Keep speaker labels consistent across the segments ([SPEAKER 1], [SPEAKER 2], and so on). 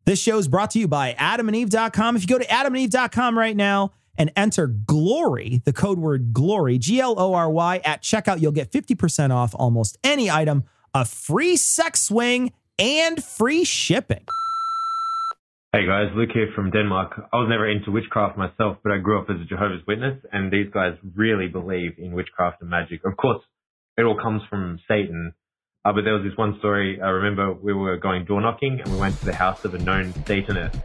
[SPEAKER 1] This show is brought to you by adamandeve.com. If you go to adamandeve.com right now and enter GLORY, the code word GLORY, GLORY, at checkout, you'll get 50% off almost any item, a free sex swing, and free shipping.
[SPEAKER 2] Hey guys, Luke here from Denmark. I was never into witchcraft myself, but I grew up as a Jehovah's Witness, and these guys really believe in witchcraft and magic. Of course, it all comes from Satan. But there was this one story, I remember we were going door knocking and we went to the house of a known Satanist.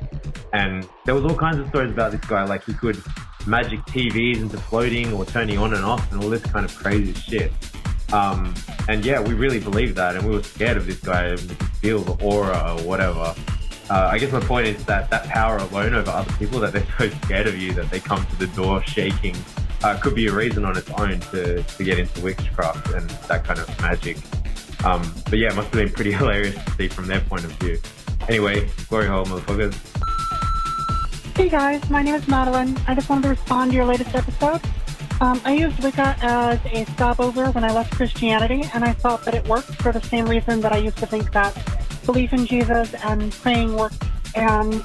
[SPEAKER 2] And there was all kinds of stories about this guy, like he could magic TVs into floating or turning on and off and all this kind of crazy shit. And yeah, we really believed that and we were scared of this guy. We could feel the aura or whatever. I guess my point is that power alone over other people, that they're so scared of you that they come to the door shaking, could be a reason on its own to get into witchcraft and that kind of magic. But yeah, it must have been pretty hilarious to see from their point of view. Anyway, glory hole, motherfuckers.
[SPEAKER 3] Hey guys, my name is Madeline. I just wanted to respond to your latest episode. I used Wicca as a stopover when I left Christianity, and I thought that it worked for the same reason that I used to think that belief in Jesus and praying worked, and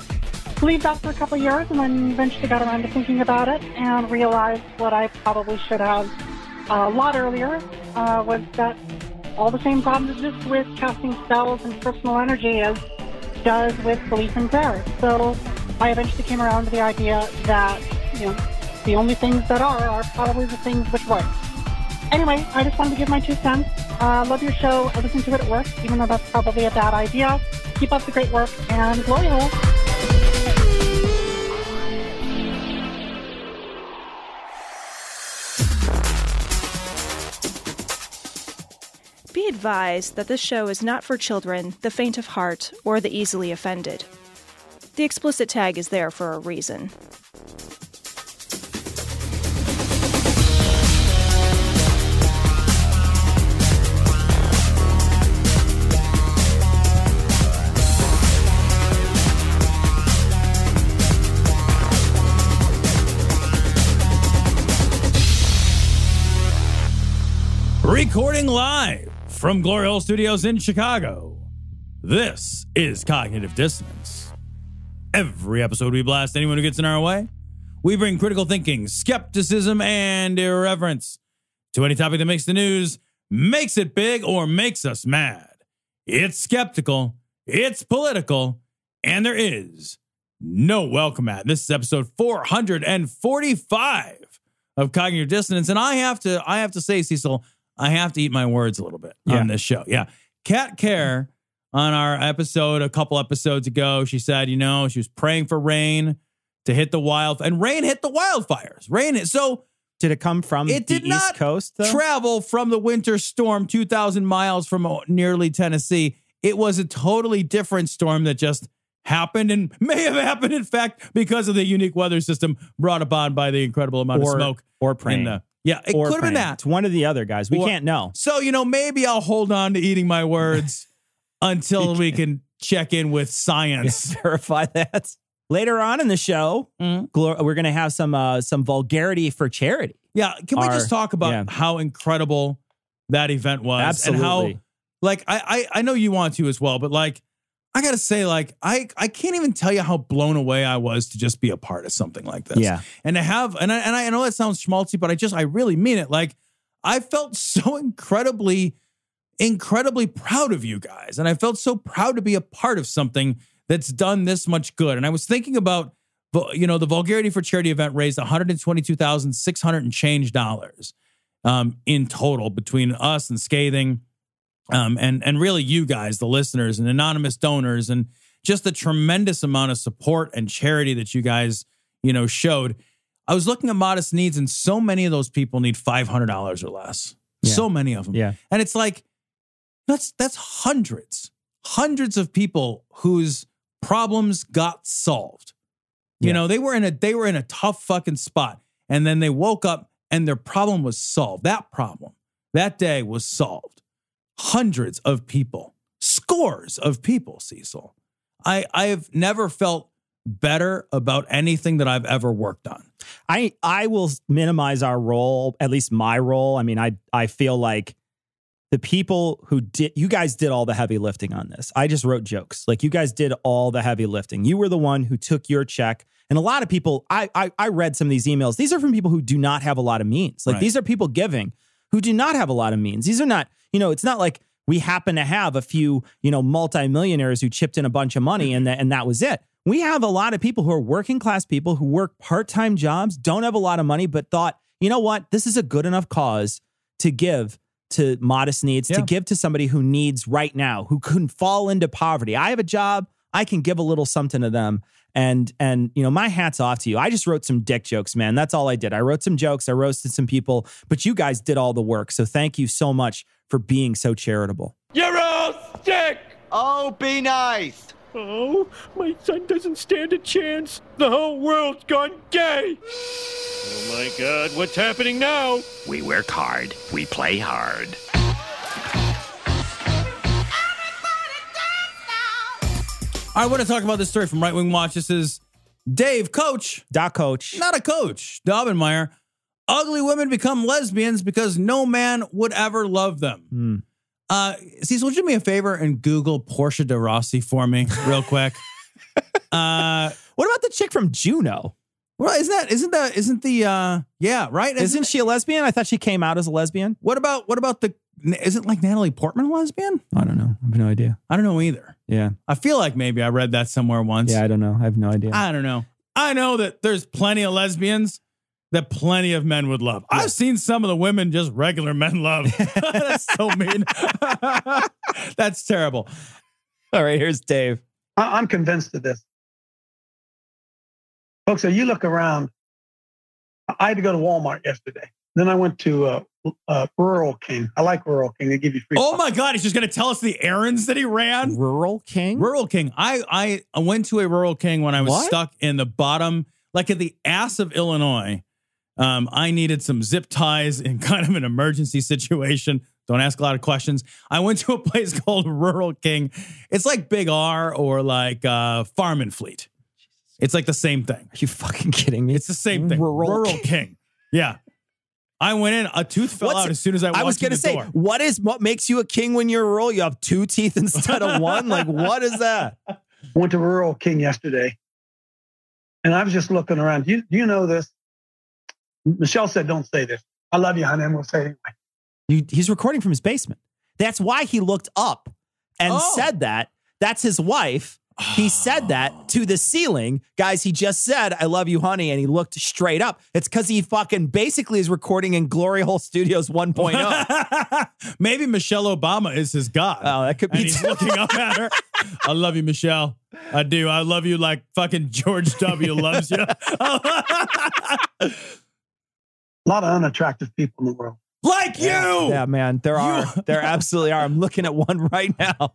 [SPEAKER 3] believed that for a couple of years, and then eventually got around to thinking about it and realized what I probably should have a lot earlier, was that all the same problems exist with casting spells and personal energy as does with belief in prayer. So I eventually came around to the idea that, the only things that are probably the things which work. Anyway, I just wanted to give my 2 cents. Love your show. I listen to it at work, even though that's probably a bad idea. Keep up the great work, and glory hole.
[SPEAKER 4] Be advised that this show is not for children, the faint of heart, or the easily offended. The explicit tag is there for a reason.
[SPEAKER 5] Recording live from Glory Hole Studios in Chicago, this is Cognitive Dissonance. Every episode we blast anyone who gets in our way. We bring critical thinking, skepticism, and irreverence to any topic that makes the news, makes it big, or makes us mad. It's skeptical, it's political, and there is no welcome at. This is episode 445 of Cognitive Dissonance, and I have to say, Cecil, I have to eat my words a little bit on this show. Yeah. Kat Kerr on our episode a couple episodes ago, she said, she was praying for rain to hit the and rain hit the wildfires.
[SPEAKER 1] Did it come from the East Coast, though?
[SPEAKER 5] Travel from the winter storm 2,000 miles from nearly Tennessee. It was a totally different storm that just happened and may have happened, in fact, because of the unique weather system brought upon by the incredible amount of smoke.
[SPEAKER 1] Or praying.
[SPEAKER 5] Yeah, it could have been that.
[SPEAKER 1] It's one or the other, guys. We can't know.
[SPEAKER 5] So, maybe I'll hold on to eating my words until we can check in with science.
[SPEAKER 1] Verify that. Later on in the show, we're going to have some vulgarity for charity.
[SPEAKER 5] Yeah, can we just talk about how incredible that event was?
[SPEAKER 1] Absolutely.
[SPEAKER 5] And how, I know you want to as well, but I got to say, I can't even tell you how blown away I was to just be a part of something like this.
[SPEAKER 1] Yeah.
[SPEAKER 5] And to have, and I know that sounds schmaltzy, but I really mean it. I felt so incredibly proud of you guys. And I felt so proud to be a part of something that's done this much good. And I was thinking about, the Vulgarity for Charity event raised $122,600 and change dollars in total between us and Scathing. And really you guys, the listeners and anonymous donors, and just the tremendous amount of support and charity that you guys, showed. I was looking at Modest Needs, and so many of those people need $500 or less. Yeah. So many of them.
[SPEAKER 1] Yeah.
[SPEAKER 5] And it's that's hundreds of people whose problems got solved.
[SPEAKER 1] Yeah.
[SPEAKER 5] They were in a tough fucking spot, and then they woke up and their problem was solved. That problem that day was solved. Hundreds of people, scores of people, Cecil. I've never felt better about anything that I've ever worked on.
[SPEAKER 1] I will minimize our role, at least my role. I mean, I feel like the people who did, you guys did all the heavy lifting on this. I just wrote jokes. Like, you guys did all the heavy lifting. You were the one who took your check. And a lot of people, I read some of these emails. These are from people who do not have a lot of means. Like, these are people giving who do not have a lot of means. These are not, it's not like we happen to have a few, multimillionaires who chipped in a bunch of money and that was it. We have a lot of people who are working class people who work part-time jobs, don't have a lot of money, but thought, you know what, this is a good enough cause to give to modest needs, to give to somebody who needs right now, who couldn't fall into poverty. I have a job. I can give a little something to them. And my hat's off to you. I just wrote some dick jokes, man. That's all I did. I wrote some jokes. I roasted some people, but you guys did all the work. So thank you so much for being so charitable.
[SPEAKER 6] You're all sick!
[SPEAKER 7] Oh, be nice.
[SPEAKER 6] Oh, my son doesn't stand a chance. The whole world's gone gay. Oh my God, what's happening now?
[SPEAKER 8] We work hard. We play hard.
[SPEAKER 5] I want to talk about this story from Right Wing Watch. This is Dave, coach.
[SPEAKER 1] Coach.
[SPEAKER 5] Not a coach. Daubenmeier. Ugly women become lesbians because no man would ever love them. Cecil, would you do me a favor and Google Portia de Rossi for me real quick?
[SPEAKER 1] What about the chick from Juno?
[SPEAKER 5] Well, isn't
[SPEAKER 1] she a lesbian? I thought she came out as a lesbian.
[SPEAKER 5] What about isn't like Natalie Portman a lesbian?
[SPEAKER 1] I don't know. I have no idea.
[SPEAKER 5] I don't know either.
[SPEAKER 1] Yeah.
[SPEAKER 5] I feel like maybe I read that somewhere once.
[SPEAKER 1] Yeah, I don't know. I have no idea.
[SPEAKER 5] I don't know. I know that there's plenty of lesbians that plenty of men would love. Yeah. I've seen some of the women just regular men love. That's so mean. That's terrible.
[SPEAKER 1] All right, here's Dave.
[SPEAKER 9] I'm convinced of this. Folks, so you look around. I had to go to Walmart yesterday. Then I went to Rural King. I like Rural King. They give you free.
[SPEAKER 5] Oh my God, he's just going to tell us the errands that he ran?
[SPEAKER 1] Rural King?
[SPEAKER 5] Rural King. I went to a Rural King when I was stuck in the bottom, like at the ass of Illinois. I needed some zip ties in kind of an emergency situation. Don't ask a lot of questions. I went to a place called Rural King. It's like Big R or like Farm and Fleet. It's like the same thing.
[SPEAKER 1] Are you fucking kidding me?
[SPEAKER 5] It's the same thing. Rural King. Yeah. I went in, a tooth fell out as soon as I walked in the door.
[SPEAKER 1] I was going to say, what makes you a king when you're rural? You have 2 teeth instead of 1? Like, what is that?
[SPEAKER 9] Went to Rural King yesterday, and I was just looking around. Do you know this? Michelle said, don't say this. I love you, honey. I'm going to say it anyway.
[SPEAKER 1] He's recording from his basement. That's why he looked up and said that. That's his wife. He said that to the ceiling. Guys, he just said, I love you, honey. And he looked straight up. It's because he fucking basically is recording in Glory Hole Studios 1.0.
[SPEAKER 5] Maybe Michelle Obama is his God.
[SPEAKER 1] Oh, that could be.
[SPEAKER 5] And he's looking up at her. I love you, Michelle. I do. I love you like fucking George W. loves you.
[SPEAKER 9] A lot of unattractive people in the world.
[SPEAKER 5] Like you.
[SPEAKER 1] Yeah, man. There absolutely are. I'm looking at one right now.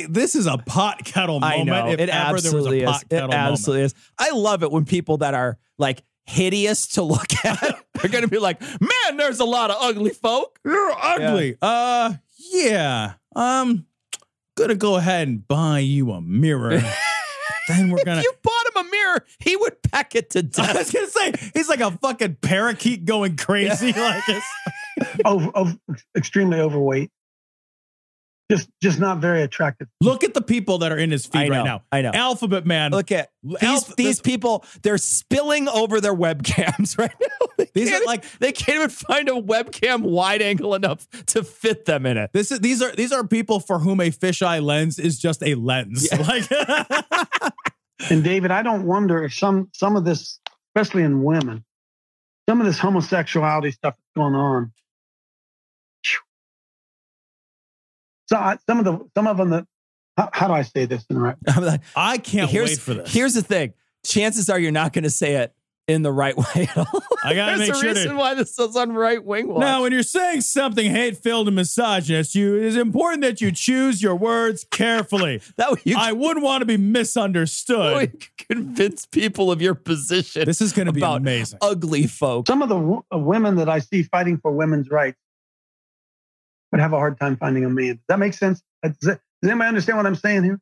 [SPEAKER 5] This is a pot kettle moment.
[SPEAKER 1] I know.
[SPEAKER 5] If ever there was a pot kettle moment.
[SPEAKER 1] It absolutely is. I love it when people that are like hideous to look at are going to be like, man, there's a lot of ugly folk.
[SPEAKER 5] You're ugly. Yeah. Gonna go ahead and buy you a mirror. Then we're gonna.
[SPEAKER 1] If you bought him a mirror, he would peck it to death.
[SPEAKER 5] I was gonna say he's like a fucking parakeet going crazy. Like
[SPEAKER 9] it's extremely overweight. Just not very attractive.
[SPEAKER 5] Look at the people that are in his feed right now.
[SPEAKER 1] I know.
[SPEAKER 5] Alphabet Man.
[SPEAKER 1] Look at these people. They're spilling over their webcams right now. They can't even find a webcam wide angle enough to fit them in it.
[SPEAKER 5] These are people for whom a fisheye lens is just a lens. Yeah. Like,
[SPEAKER 9] and David, I don't wonder if some of this, especially in women, some of this homosexuality stuff that's going on. So some of them that, how do I say this in the right way?
[SPEAKER 5] I can't wait for this.
[SPEAKER 1] Here's the thing. Chances are you're not going to say it in the right way at all.
[SPEAKER 5] I got to make sure.
[SPEAKER 1] There's a reason why this is on Right Wing Watch.
[SPEAKER 5] Now, when you're saying something hate-filled and misogynist, it is important that you choose your words carefully. I wouldn't want to be misunderstood.
[SPEAKER 1] You convince people of your position.
[SPEAKER 5] This is going to be amazing.
[SPEAKER 1] Ugly folk.
[SPEAKER 9] Some of the women that I see fighting for women's rights would have a hard time finding a man. Does that make sense? Does anybody understand what I'm saying here?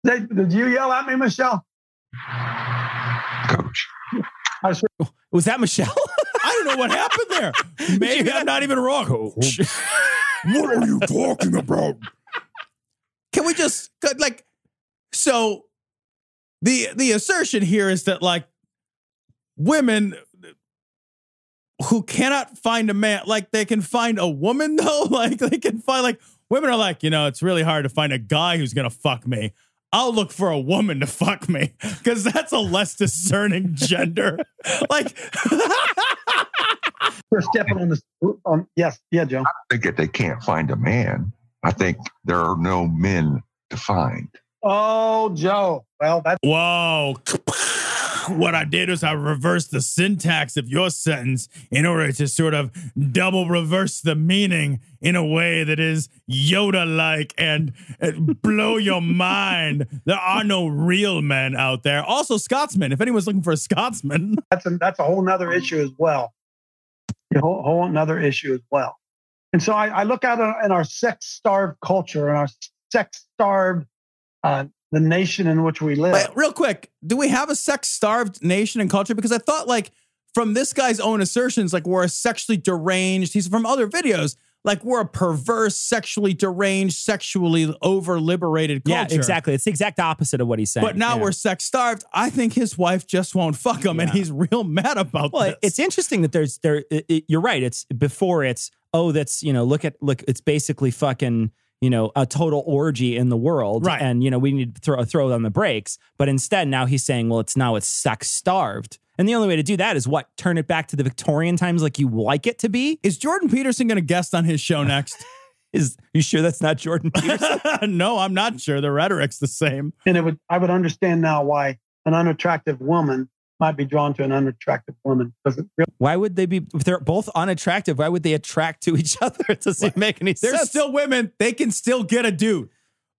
[SPEAKER 9] Did you yell at me, Michelle?
[SPEAKER 8] Coach.
[SPEAKER 1] Was that Michelle?
[SPEAKER 5] I don't know what happened there. Maybe I'm not even wrong. What are you talking about? Can we just like? So the assertion here is that like women who cannot find a man, like they can find a woman though. Like they can find like women are like, it's really hard to find a guy who's gonna fuck me. I'll look for a woman to fuck me because that's a less discerning gender. Like,
[SPEAKER 9] we're stepping on this. Yes, yeah, Joe.
[SPEAKER 10] I think that they can't find a man. I think there are no men to find.
[SPEAKER 9] Oh, Joe. Well, that's
[SPEAKER 5] whoa. What I did was I reversed the syntax of your sentence in order to sort of double reverse the meaning in a way that is Yoda-like and blow your mind. There are no real men out there. Also, Scotsmen. If anyone's looking for a Scotsman.
[SPEAKER 9] That's a whole nother issue as well. A whole nother issue as well. And so I look at it in our sex-starved culture and our sex-starved the nation in which we live.
[SPEAKER 5] But real quick, do we have a sex-starved nation and culture? Because I thought, like, from this guy's own assertions, like, we're a sexually deranged. He's from other videos. Like, we're a perverse, sexually deranged, sexually over-liberated culture.
[SPEAKER 1] Yeah, exactly. It's the exact opposite of what he's saying.
[SPEAKER 5] But now we're sex-starved. I think his wife just won't fuck him, and he's real mad about this.
[SPEAKER 1] It's interesting that you're right. It's before it's, that's, look, it's basically fucking, a total orgy in the world.
[SPEAKER 5] Right.
[SPEAKER 1] And, we need to throw on the brakes. But instead, now he's saying, it's sex starved. And the only way to do that is what? Turn it back to the Victorian times like you like it to be?
[SPEAKER 5] Is Jordan Peterson going to guest on his show next?
[SPEAKER 1] You sure that's not Jordan Peterson?
[SPEAKER 5] No, I'm not sure. The rhetoric's the same.
[SPEAKER 9] And I would understand now why an unattractive woman might be drawn to an unattractive woman.
[SPEAKER 1] Why would they be, if they're both unattractive, why would they attract to each other? It doesn't make any sense.
[SPEAKER 5] There's still women, they can still get a dude.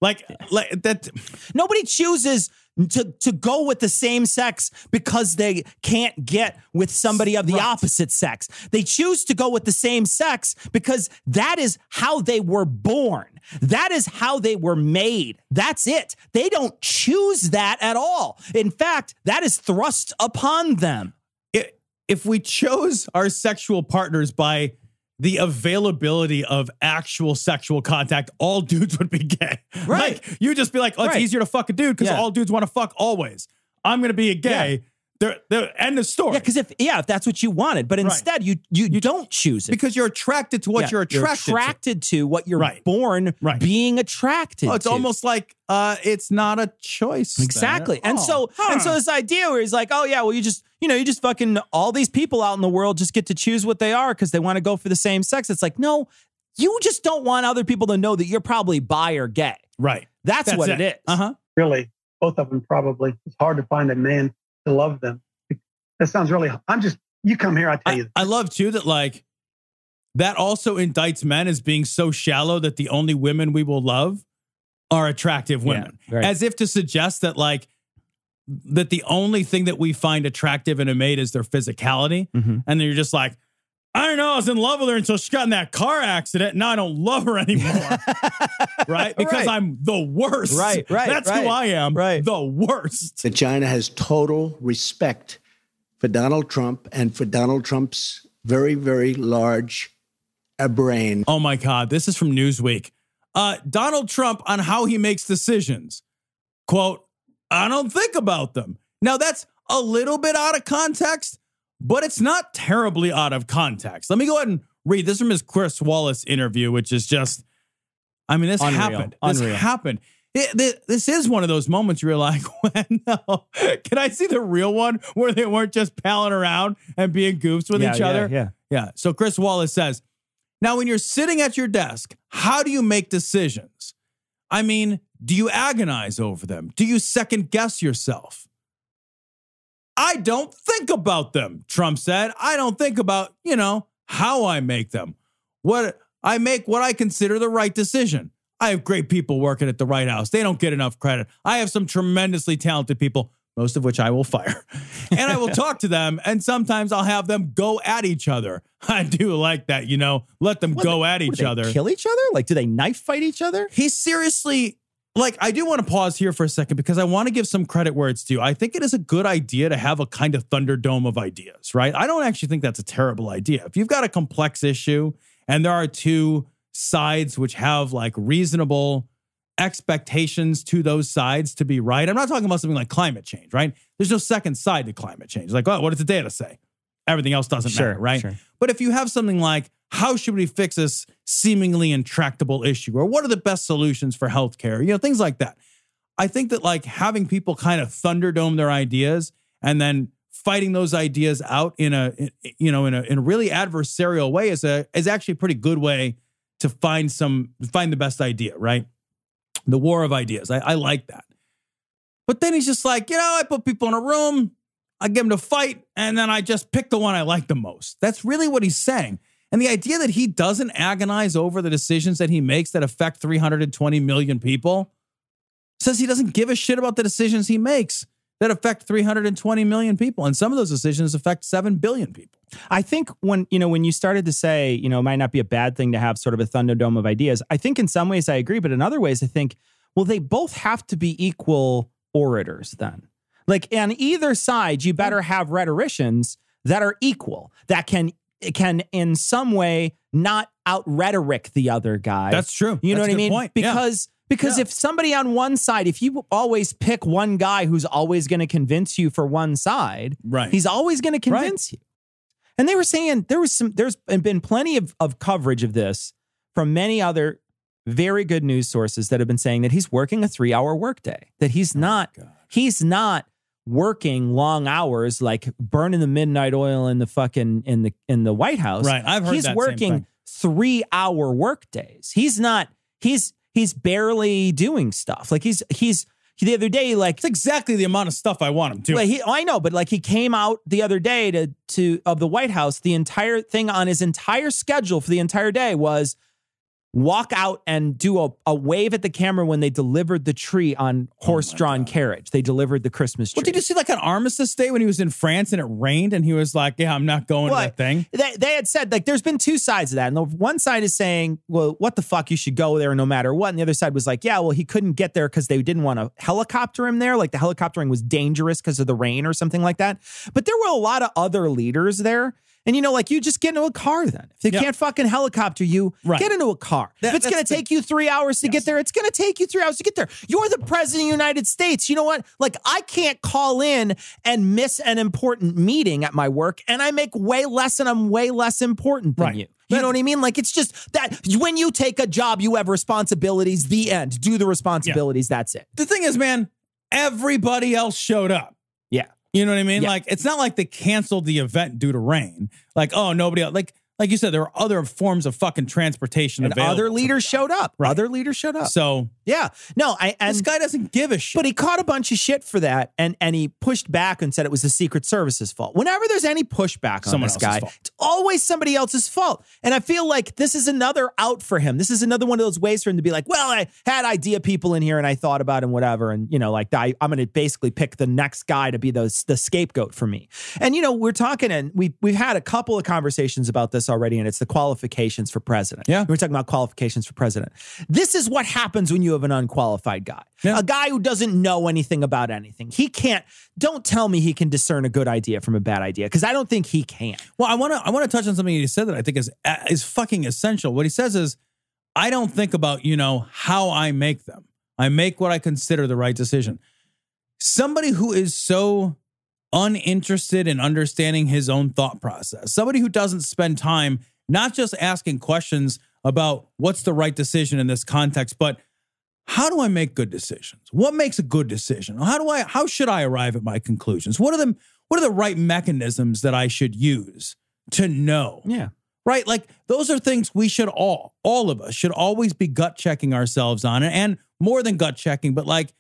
[SPEAKER 5] Like that.
[SPEAKER 1] Nobody chooses to go with the same sex because they can't get with somebody of the opposite sex. They choose to go with the same sex because that is how they were born. That is how they were made. That's it. They don't choose that at all. In fact, that is thrust upon them.
[SPEAKER 5] If we chose our sexual partners by the availability of actual sexual contact, all dudes would be gay.
[SPEAKER 1] Right.
[SPEAKER 5] Like, you just be like, it's easier to fuck a dude because all dudes want to fuck always. I'm going to be a gay. The end of story.
[SPEAKER 1] Yeah, because if that's what you wanted, but instead you don't choose it
[SPEAKER 5] because you're attracted to what you're attracted
[SPEAKER 1] to what you're born being attracted.
[SPEAKER 5] It's
[SPEAKER 1] to.
[SPEAKER 5] Almost like it's not a choice.
[SPEAKER 1] Exactly, and so this idea where he's like, you just fucking all these people out in the world just get to choose what they are because they want to go for the same sex. It's like, no, you just don't want other people to know that you're probably bi or gay.
[SPEAKER 5] Right.
[SPEAKER 1] That's what it is.
[SPEAKER 9] Really, both of them probably. It's hard to find a man to love them. That sounds really, you come here, I tell you.
[SPEAKER 5] I love too that like, that also indicts men as being so shallow that the only women we will love are attractive women.
[SPEAKER 1] Yeah, right.
[SPEAKER 5] As if to suggest that like, that the only thing that we find attractive in a mate is their physicality. Mm-hmm. And then you're just like, I don't know, I was in love with her until she got in that car accident. Now I don't love her anymore. Right? Because I'm the worst.
[SPEAKER 1] Right.
[SPEAKER 5] That's who I am.
[SPEAKER 1] Right.
[SPEAKER 5] The worst.
[SPEAKER 11] That China has total respect for Donald Trump and for Donald Trump's very, very large brain.
[SPEAKER 5] Oh my God. This is from Newsweek. Donald Trump on how he makes decisions. Quote, I don't think about them. Now that's a little bit out of context, but it's not terribly out of context. Let me go ahead and read this from his Chris Wallace interview, which is just, this
[SPEAKER 1] Unreal.
[SPEAKER 5] happened.
[SPEAKER 1] Unreal.
[SPEAKER 5] This happened. This is one of those moments where you're like, no. Can I see the real one where they weren't just palling around and being goofs with each other? Yeah. So Chris Wallace says, now when you're sitting at your desk, how do you make decisions? Do you agonize over them? Do you second guess yourself? I don't think about them, Trump said. I don't think about, how I make them. What I consider the right decision. I have great people working at the White House. They don't get enough credit. I have some tremendously talented people, most of which I will fire. And I will talk to them, and sometimes I'll have them go at each other. I do like that, let them go at each other.
[SPEAKER 1] Kill each other? Like, do they knife fight each other?
[SPEAKER 5] He seriously, like, I do want to pause here for a second because I want to give some credit where it's due. I think it is a good idea to have a kind of Thunderdome of ideas, right? I don't actually think that's a terrible idea. If you've got a complex issue and there are two sides which have like reasonable expectations to those sides to be right. I'm not talking about something like climate change, right? There's no second side to climate change. Like, oh, what does the data say? Everything else doesn't matter, right?
[SPEAKER 1] Sure.
[SPEAKER 5] But if you have something like, how should we fix this seemingly intractable issue? Or what are the best solutions for healthcare? You know, things like that. I think that like having people kind of Thunderdome their ideas and then fighting those ideas out in a really adversarial way is actually a pretty good way to find the best idea, right? The war of ideas. I like that. But then he's just like, I put people in a room, I give them to fight, and then I just pick the one I like the most. That's really what he's saying. And the idea that he doesn't agonize over the decisions that he makes that affect 320 million people says he doesn't give a shit about the decisions he makes that affect 320 million people. And some of those decisions affect 7 billion people.
[SPEAKER 1] I think when you started to say, it might not be a bad thing to have sort of a Thunderdome of ideas, I think in some ways I agree, but in other ways I think, well, they both have to be equal orators then. Like on either side, you better have rhetoricians that are equal, that can in some way not out rhetoric the other guy.
[SPEAKER 5] That's true.
[SPEAKER 1] You know what I mean?
[SPEAKER 5] Point.
[SPEAKER 1] Because if somebody on one side, if you always pick one guy who's always going to convince you for one side,
[SPEAKER 5] right,
[SPEAKER 1] he's always going to convince you. And they were saying there's been plenty of coverage of this from many other very good news sources that have been saying that he's working a 3-hour workday, that he's not working long hours, like burning the midnight oil in the fucking in the White House.
[SPEAKER 5] Right. I've heard
[SPEAKER 1] he's
[SPEAKER 5] that
[SPEAKER 1] working 3-hour work days. He's barely doing stuff. Like he's the other day, like
[SPEAKER 5] it's exactly the amount of stuff I want him to.
[SPEAKER 1] Like I know, but like he came out the other day to of the White House. The entire thing on his entire schedule for the entire day was walk out and do a wave at the camera when they delivered the tree on horse-drawn carriage. They delivered the Christmas tree.
[SPEAKER 5] Well, did you see like on Armistice Day when he was in France and it rained and he was like, yeah, I'm not going to that thing?
[SPEAKER 1] They had said, like, there's been two sides of that. And the one side is saying, well, what the fuck? You should go there no matter what. And the other side was like, yeah, well, he couldn't get there because they didn't want to helicopter him there. Like the helicoptering was dangerous because of the rain or something like that. But there were a lot of other leaders there. And, you just get into a car then. If they can't fucking helicopter you, get into a car. If it's going to take you 3 hours to get there, it's going to take you 3 hours to get there. You're the president of the United States. You know what? Like, I can't call in and miss an important meeting at my work, and I make way less, and I'm way less important than you. You know what I mean? Like, it's just that when you take a job, you have responsibilities, the end. Do the responsibilities, that's it.
[SPEAKER 5] The thing is, man, everybody else showed up.
[SPEAKER 1] Yeah.
[SPEAKER 5] You know what I mean?
[SPEAKER 1] Yeah.
[SPEAKER 5] Like, it's not like they canceled the event due to rain. Like, oh, nobody else. Like you said, there were other forms of fucking transportation available.
[SPEAKER 1] Other leaders showed up. Right. Other leaders showed up.
[SPEAKER 5] So,
[SPEAKER 1] yeah. No,
[SPEAKER 5] this guy doesn't give a shit.
[SPEAKER 1] But he caught a bunch of shit for that, and he pushed back and said it was the Secret Service's fault. Whenever there's any pushback on this guy, it's always somebody else's fault. And I feel like this is another out for him. This is another one of those ways for him to be like, well, I had idea people in here and I thought about him, whatever. And, I'm going to basically pick the next guy to be the scapegoat for me. And, we're talking, and we've had a couple of conversations about this already, and it's the qualifications for president.
[SPEAKER 5] Yeah.
[SPEAKER 1] We're talking about qualifications for president. This is what happens when you have an unqualified guy. Yeah. A guy who doesn't know anything about anything. Don't tell me he can discern a good idea from a bad idea, because I don't think he can.
[SPEAKER 5] Well, I want to touch on something he said that I think is fucking essential. What he says is, I don't think about, how I make them. I make what I consider the right decision. Somebody who is so uninterested in understanding his own thought process, somebody who doesn't spend time not just asking questions about what's the right decision in this context, but how do I make good decisions? What makes a good decision? How should I arrive at my conclusions? What are the right mechanisms that I should use to know?
[SPEAKER 1] Yeah.
[SPEAKER 5] Right? Like, those are things we should all of us should always be gut checking ourselves on, and more than gut checking, but like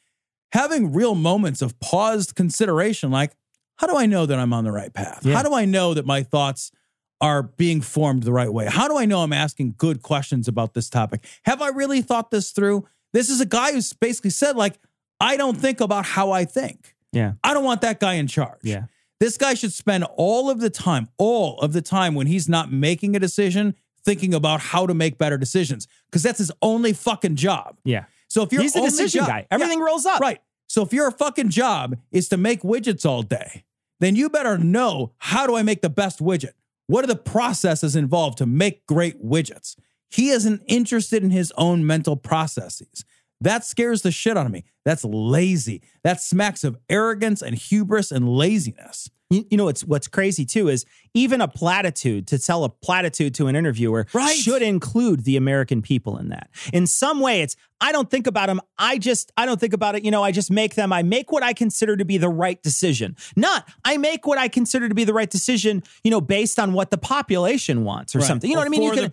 [SPEAKER 5] having real moments of paused consideration. Like, how do I know that I'm on the right path? Yeah. How do I know that my thoughts are being formed the right way? How do I know I'm asking good questions about this topic? Have I really thought this through? This is a guy who's basically said, like, I don't think about how I think.
[SPEAKER 1] Yeah.
[SPEAKER 5] I don't want that guy in charge.
[SPEAKER 1] Yeah.
[SPEAKER 5] This guy should spend all of the time when he's not making a decision, thinking about how to make better decisions, because that's his only fucking job.
[SPEAKER 1] Yeah.
[SPEAKER 5] So if you're
[SPEAKER 1] He's the decision guy. Everything rolls up.
[SPEAKER 5] Right. So if your fucking job is to make widgets all day, then you better know, how do I make the best widget? What are the processes involved to make great widgets? He isn't interested in his own mental processes. That scares the shit out of me. That's lazy. That smacks of arrogance and hubris and laziness.
[SPEAKER 1] You know, what's crazy too is even a platitude, to tell a platitude to an interviewer, should include the American people in that. In some way, it's, I don't think about them. I don't think about it. You know, I just make them. I make what I consider to be the right decision. Not, I make what I consider to be the right decision, you know, based on what the population wants or something. You know what I mean? You can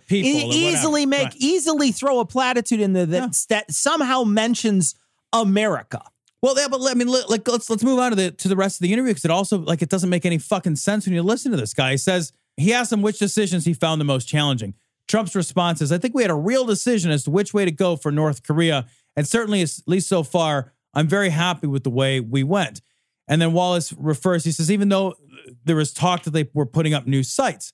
[SPEAKER 1] easily throw a platitude in there that somehow mentions America.
[SPEAKER 5] Well, yeah, but I mean, let's move on to the rest of the interview, because it also, like, it doesn't make any fucking sense when you listen to this guy. He says, he asked him which decisions he found the most challenging. Trump's response is, I think we had a real decision as to which way to go for North Korea. And certainly, at least so far, I'm very happy with the way we went. And then Wallace refers, he says, even though there was talk that they were putting up new sites.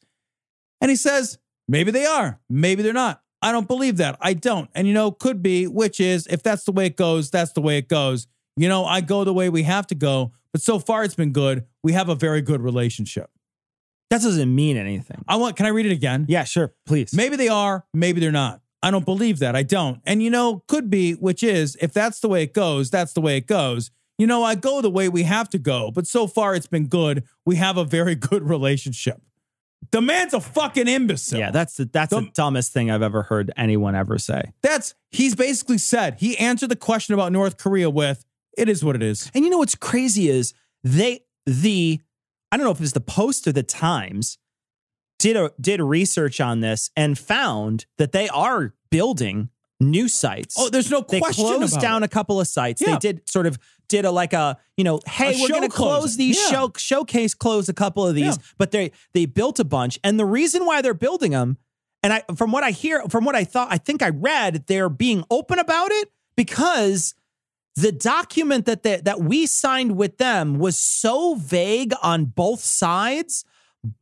[SPEAKER 5] And he says, maybe they are, maybe they're not. I don't believe that. I don't. And, you know, could be, which is, if that's the way it goes, that's the way it goes. You know, I go the way we have to go, but so far it's been good. We have a very good relationship.
[SPEAKER 1] That doesn't mean anything.
[SPEAKER 5] Can I read it again?
[SPEAKER 1] Yeah, sure. Please.
[SPEAKER 5] Maybe they are, maybe they're not. I don't believe that. I don't. And, you know, could be, which is, if that's the way it goes, that's the way it goes. You know, I go the way we have to go, but so far it's been good. We have a very good relationship. The man's a fucking imbecile.
[SPEAKER 1] Yeah, that's the dumbest thing I've ever heard anyone ever say.
[SPEAKER 5] He's basically said, he answered the question about North Korea with, it is what it is.
[SPEAKER 1] And you know what's crazy is I don't know if it was the Post or the Times did research on this and found that they are building new sites.
[SPEAKER 5] Oh, there's no question about it.
[SPEAKER 1] They closed down a couple of sites.
[SPEAKER 5] Yeah.
[SPEAKER 1] They did a hey, we're going to close these close a couple of these, but they built a bunch. And the reason why they're building them, and from what I think I read, they're being open about it because the document that we signed with them was so vague on both sides.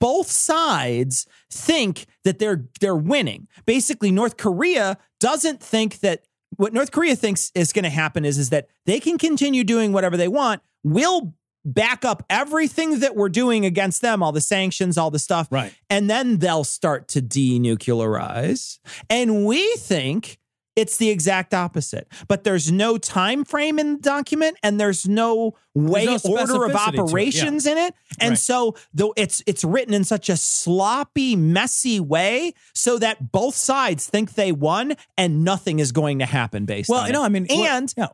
[SPEAKER 1] Both sides think that they're winning. Basically, North Korea doesn't think that what North Korea thinks is going to happen is that they can continue doing whatever they want. We'll back up everything that we're doing against them, all the sanctions, all the stuff.
[SPEAKER 5] Right.
[SPEAKER 1] And then they'll start to denuclearize. And we think it's the exact opposite, but there's no time frame in the document, and there's no order of operations in it. And so though it's written in such a sloppy, messy way so that both sides think they won and nothing is going to happen based on it.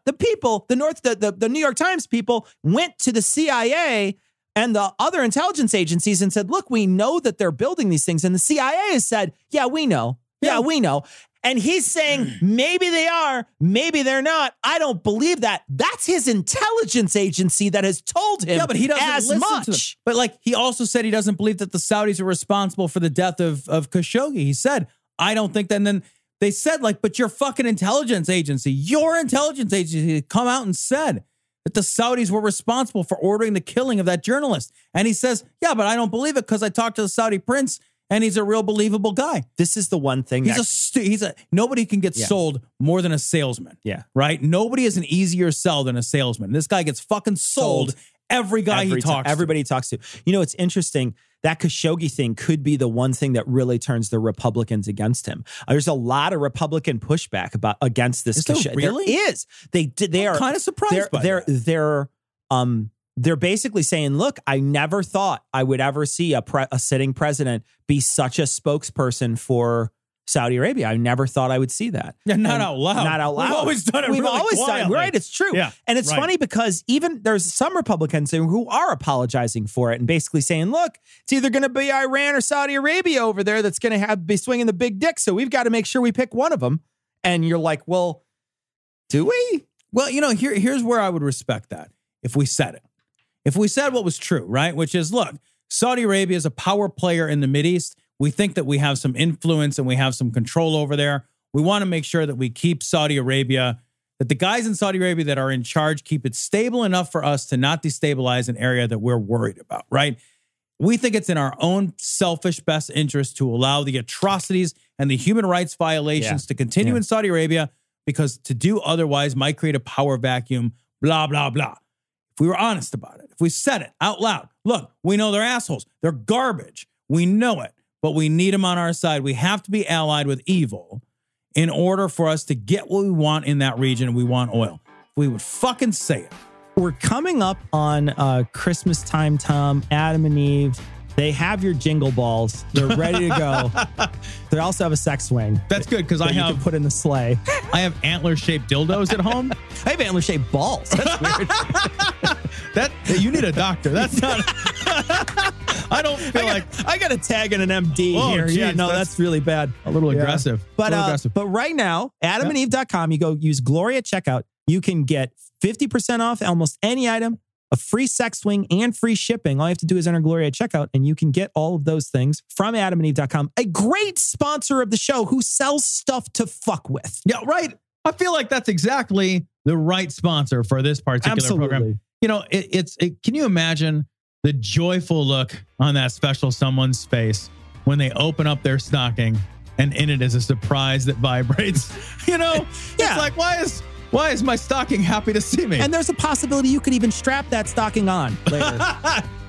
[SPEAKER 1] The people, the New York Times people went to the CIA and the other intelligence agencies and said, look, we know that they're building these things. And the CIA has said, yeah, we know. Yeah, we know. And he's saying, maybe they are, maybe they're not. I don't believe that. That's his intelligence agency that has told him
[SPEAKER 5] but he doesn't
[SPEAKER 1] as
[SPEAKER 5] listen
[SPEAKER 1] much.
[SPEAKER 5] To them. But like, he also said he doesn't believe that the Saudis are responsible for the death of Khashoggi. He said, I don't think that. And then they said, like, but your intelligence agency come out and said that the Saudis were responsible for ordering the killing of that journalist. And he says, yeah, but I don't believe it because I talked to the Saudi prince and he's a real believable guy.
[SPEAKER 1] This is the one thing.
[SPEAKER 5] Nobody can get sold more than a salesman.
[SPEAKER 1] Yeah.
[SPEAKER 5] Right? Nobody is an easier sell than a salesman. This guy gets fucking sold. Every everybody he talks to.
[SPEAKER 1] You know, it's interesting. That Khashoggi thing could be the one thing that really turns the Republicans against him. There's a lot of Republican pushback against this.
[SPEAKER 5] Really?
[SPEAKER 1] There is. They are
[SPEAKER 5] kind of surprised by that.
[SPEAKER 1] They're basically saying, look, I never thought I would ever see a sitting president be such a spokesperson for Saudi Arabia. I never thought I would see that.
[SPEAKER 5] Yeah, not out loud.
[SPEAKER 1] Not out loud.
[SPEAKER 5] We've always done it.
[SPEAKER 1] We've always done it. Right. It's true. Yeah, and it's funny because even there's some Republicans who are apologizing for it and basically saying, look, it's either going to be Iran or Saudi Arabia over there that's going to be swinging the big dick. So we've got to make sure we pick one of them. And you're like, well, do we?
[SPEAKER 5] Well, you know, here's where I would respect that if we said it. If we said what was true, right? Which is, look, Saudi Arabia is a power player in the Mideast. We think that we have some influence and we have some control over there. We want to make sure that we keep Saudi Arabia, that the guys in Saudi Arabia that are in charge keep it stable enough for us to not destabilize an area that we're worried about, right? We think it's in our own selfish best interest to allow the atrocities and the human rights violations to continue in Saudi Arabia, because to do otherwise might create a power vacuum, blah, blah, blah. If we were honest about it, if we said it out loud, look, we know they're assholes. They're garbage. We know it, but we need them on our side. We have to be allied with evil in order for us to get what we want in that region. We want oil. If we would fucking say it.
[SPEAKER 1] We're coming up on Christmas time, Tom. Adam and Eve, they have your jingle balls. They're ready to go. They also have a sex swing.
[SPEAKER 5] That's good because I
[SPEAKER 1] you
[SPEAKER 5] have
[SPEAKER 1] can put in the sleigh.
[SPEAKER 5] I have antler-shaped dildos at home.
[SPEAKER 1] I have antler-shaped balls. That's weird.
[SPEAKER 5] That you need a doctor. That's not. I don't feel
[SPEAKER 1] I got to tag in an MD here.
[SPEAKER 5] Geez,
[SPEAKER 1] yeah, no, that's really bad.
[SPEAKER 5] A little aggressive.
[SPEAKER 1] But right now, adamandeve.com, you go use Glory at checkout. You can get 50% off almost any item, a free sex swing, and free shipping. All you have to do is enter Glory at checkout, and you can get all of those things from adamandeve.com, a great sponsor of the show who sells stuff to fuck with.
[SPEAKER 5] Yeah, right. I feel like that's exactly the right sponsor for this particular program. You know, can you imagine the joyful look on that special someone's face when they open up their stocking and in it is a surprise that vibrates? You know, It's like, why is my stocking happy to see me?
[SPEAKER 1] And there's a possibility you could even strap that stocking on later.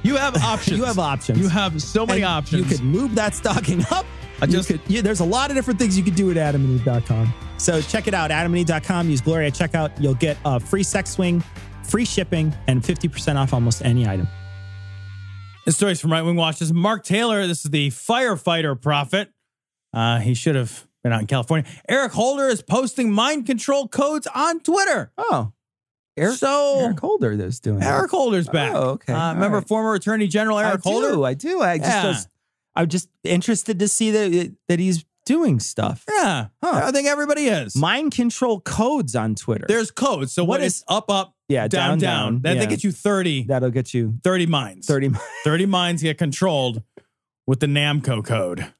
[SPEAKER 5] You have options.
[SPEAKER 1] You have options.
[SPEAKER 5] You have so many options.
[SPEAKER 1] You could lube that stocking up. There's a lot of different things you could do at adamandeve.com. So check it out, adamandeve.com. Use Glory at checkout. You'll get a free sex swing, free shipping, and 50% off almost any item.
[SPEAKER 5] This story's from Right Wing Watch. This is Mark Taylor. This is the firefighter prophet. He should have been out in California. Eric Holder is posting mind control codes on Twitter.
[SPEAKER 1] Oh, Eric Holder is doing
[SPEAKER 5] Eric Holder's back.
[SPEAKER 1] Oh, okay.
[SPEAKER 5] Remember former Attorney General Eric Holder?
[SPEAKER 1] I do. I'm just interested to see that he's doing stuff.
[SPEAKER 5] Yeah. I think everybody is.
[SPEAKER 1] Mind control codes on Twitter.
[SPEAKER 5] There's codes. So what is up, down. They get you 30.
[SPEAKER 1] That'll get you
[SPEAKER 5] 30 minds. 30 minds get controlled with the Namco code.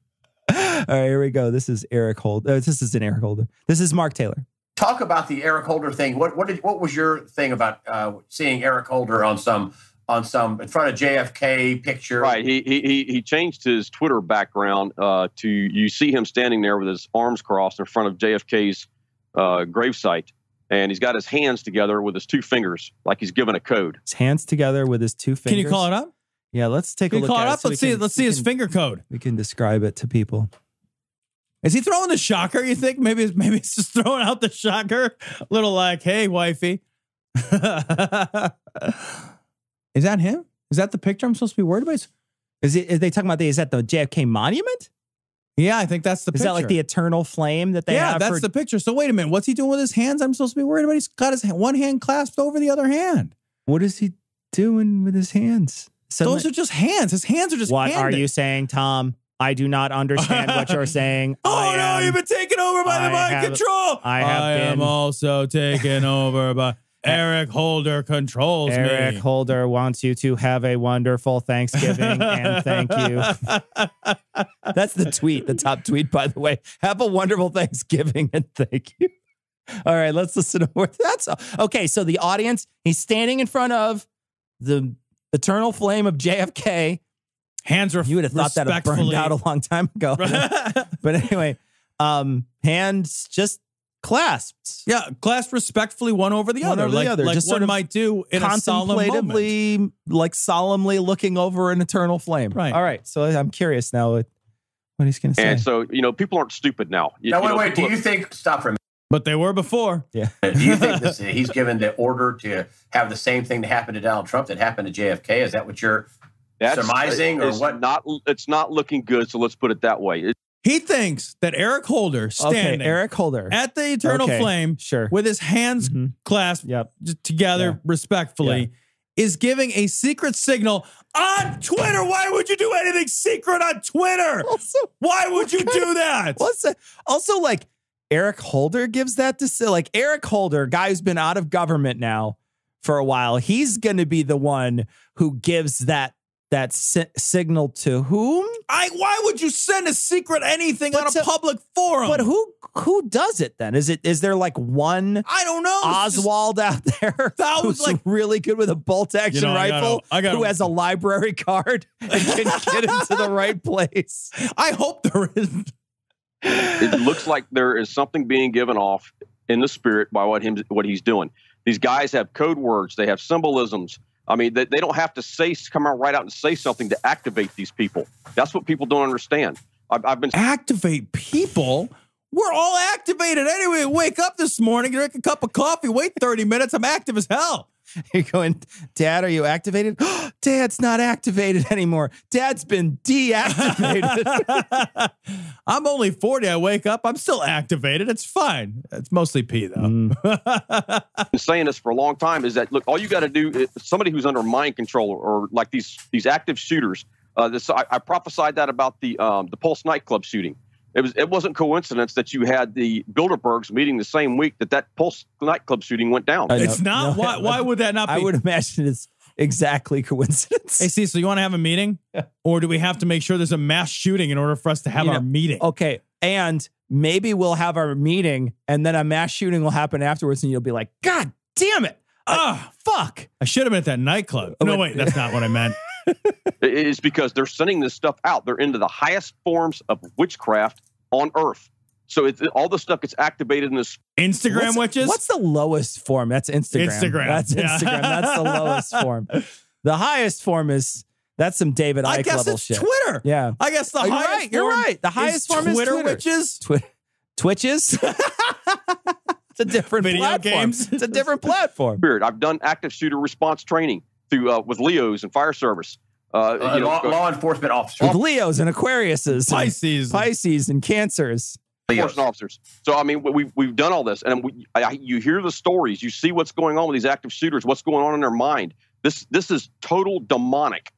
[SPEAKER 1] All right, here we go. This is Eric Holder. This is an Eric Holder. This is Mark Taylor.
[SPEAKER 12] Talk about the Eric Holder thing. What was your thing about seeing Eric Holder on some in front of JFK picture?
[SPEAKER 13] Right. He changed his Twitter background to you see him standing there with his arms crossed in front of JFK's gravesite, and he's got his hands together with his two fingers like he's giving a code.
[SPEAKER 1] His hands together with his two fingers.
[SPEAKER 5] Can you call it up?
[SPEAKER 1] Yeah, let's take a look.
[SPEAKER 5] Call it up. Let's see his finger code.
[SPEAKER 1] We can describe it to people.
[SPEAKER 5] Is he throwing the shocker? You think maybe it's just throwing out the shocker? A little like, hey, wifey. Is that him? Is that the picture I'm supposed to be worried about?
[SPEAKER 1] Is they talking about? Is that the JFK monument?
[SPEAKER 5] Yeah, I think that's the picture.
[SPEAKER 1] Is that like the eternal flame that they have?
[SPEAKER 5] Yeah, that's the picture. So wait a minute. What's he doing with his hands? I'm supposed to be worried about. He's got his one hand clasped over the other hand.
[SPEAKER 1] What is he doing with his hands?
[SPEAKER 5] Those are just hands. His hands are just
[SPEAKER 1] What
[SPEAKER 5] handed.
[SPEAKER 1] Are you saying, Tom? I do not understand what you're saying.
[SPEAKER 5] No, you've been taken over by the mind control. I am also taken over by Eric Holder controls me.
[SPEAKER 1] Eric Holder wants you to have a wonderful Thanksgiving and thank you. That's the tweet, the top tweet, by the way. Have a wonderful Thanksgiving and thank you. All right, let's listen to what that's. Okay, so the audience, he's standing in front of the eternal flame of JFK.
[SPEAKER 5] Hands are.
[SPEAKER 1] You would have thought that had burned out a long time ago. But anyway, hands just clasped.
[SPEAKER 5] Yeah, clasped respectfully one over the other. Like just one might do in a solemn moment.
[SPEAKER 1] Like solemnly looking over an eternal flame.
[SPEAKER 5] Right.
[SPEAKER 1] All right. So I'm curious now what he's going to say.
[SPEAKER 13] And so, people aren't stupid now.
[SPEAKER 12] Wait. Do you think, stop for a minute.
[SPEAKER 5] But they were before.
[SPEAKER 1] Yeah.
[SPEAKER 12] Do you think he's given the order to have the same thing that happened to Donald Trump that happened to JFK? Is that what you're surmising or what?
[SPEAKER 13] It's not looking good. So let's put it that way.
[SPEAKER 5] He thinks that Eric Holder standing at the eternal flame with his hands clasped together respectfully is giving a secret signal on Twitter. Why would you do anything secret on Twitter? Why would you do that?
[SPEAKER 1] Also, like, Eric Holder gives that to, like, Eric Holder, guy who's been out of government now for a while, he's going to be the one who gives that signal to whom?
[SPEAKER 5] Why would you send a secret anything on a public forum?
[SPEAKER 1] But who does it then? Is there like one?
[SPEAKER 5] I don't know.
[SPEAKER 1] Oswald out there who's like really good with a bolt action rifle, who has a library card and can get into the right place.
[SPEAKER 5] I hope there isn't.
[SPEAKER 13] It looks like there is something being given off in the spirit by what he's doing. These guys have code words. They have symbolisms. I mean, they don't have to come out right out and say something to activate these people. That's what people don't understand. I've been
[SPEAKER 5] activate people. We're all activated anyway. Wake up this morning, drink a cup of coffee, wait 30 minutes. I'm active as hell.
[SPEAKER 1] You're going, Dad, are you activated? Dad's not activated anymore. Dad's been deactivated.
[SPEAKER 5] I'm only 40. I wake up. I'm still activated. It's fine. It's mostly pee, though.
[SPEAKER 13] been saying this for a long time is that, look, all you got to do is somebody who's under mind control or like these active shooters. I prophesied that about the Pulse nightclub shooting. It wasn't coincidence that you had the Bilderbergs meeting the same week that Pulse nightclub shooting went down.
[SPEAKER 5] It's not.
[SPEAKER 1] No,
[SPEAKER 5] why would that not be?
[SPEAKER 1] I would imagine it's exactly coincidence.
[SPEAKER 5] Hey, so you want to have a meeting? Or do we have to make sure there's a mass shooting in order for us to have our meeting?
[SPEAKER 1] Okay. And maybe we'll have our meeting and then a mass shooting will happen afterwards and you'll be like, God damn it. Fuck.
[SPEAKER 5] I should have been at that nightclub. No, wait, that's not what I meant.
[SPEAKER 13] It's because they're sending this stuff out. They're into the highest forms of witchcraft on earth. So all the stuff gets activated in this
[SPEAKER 5] Instagram witches.
[SPEAKER 1] What's the lowest form? That's Instagram. That's Instagram. That's the lowest form. The highest form that's some David Icke level shit.
[SPEAKER 5] Twitter.
[SPEAKER 1] Yeah.
[SPEAKER 5] I guess the highest
[SPEAKER 1] You're right. The highest form is Twitter.
[SPEAKER 5] Witches.
[SPEAKER 1] Twitches. It's a different
[SPEAKER 5] video
[SPEAKER 1] platform.
[SPEAKER 5] games.
[SPEAKER 1] It's a different platform.
[SPEAKER 13] I've done active shooter response training through with Leos and fire service.
[SPEAKER 12] Law enforcement officers.
[SPEAKER 1] With Leos and Aquariuses. Pisces and Cancers.
[SPEAKER 13] Enforcement officers. So, I mean, we've done all this. And you hear the stories. You see what's going on with these active shooters, what's going on in their mind. This is total demonic.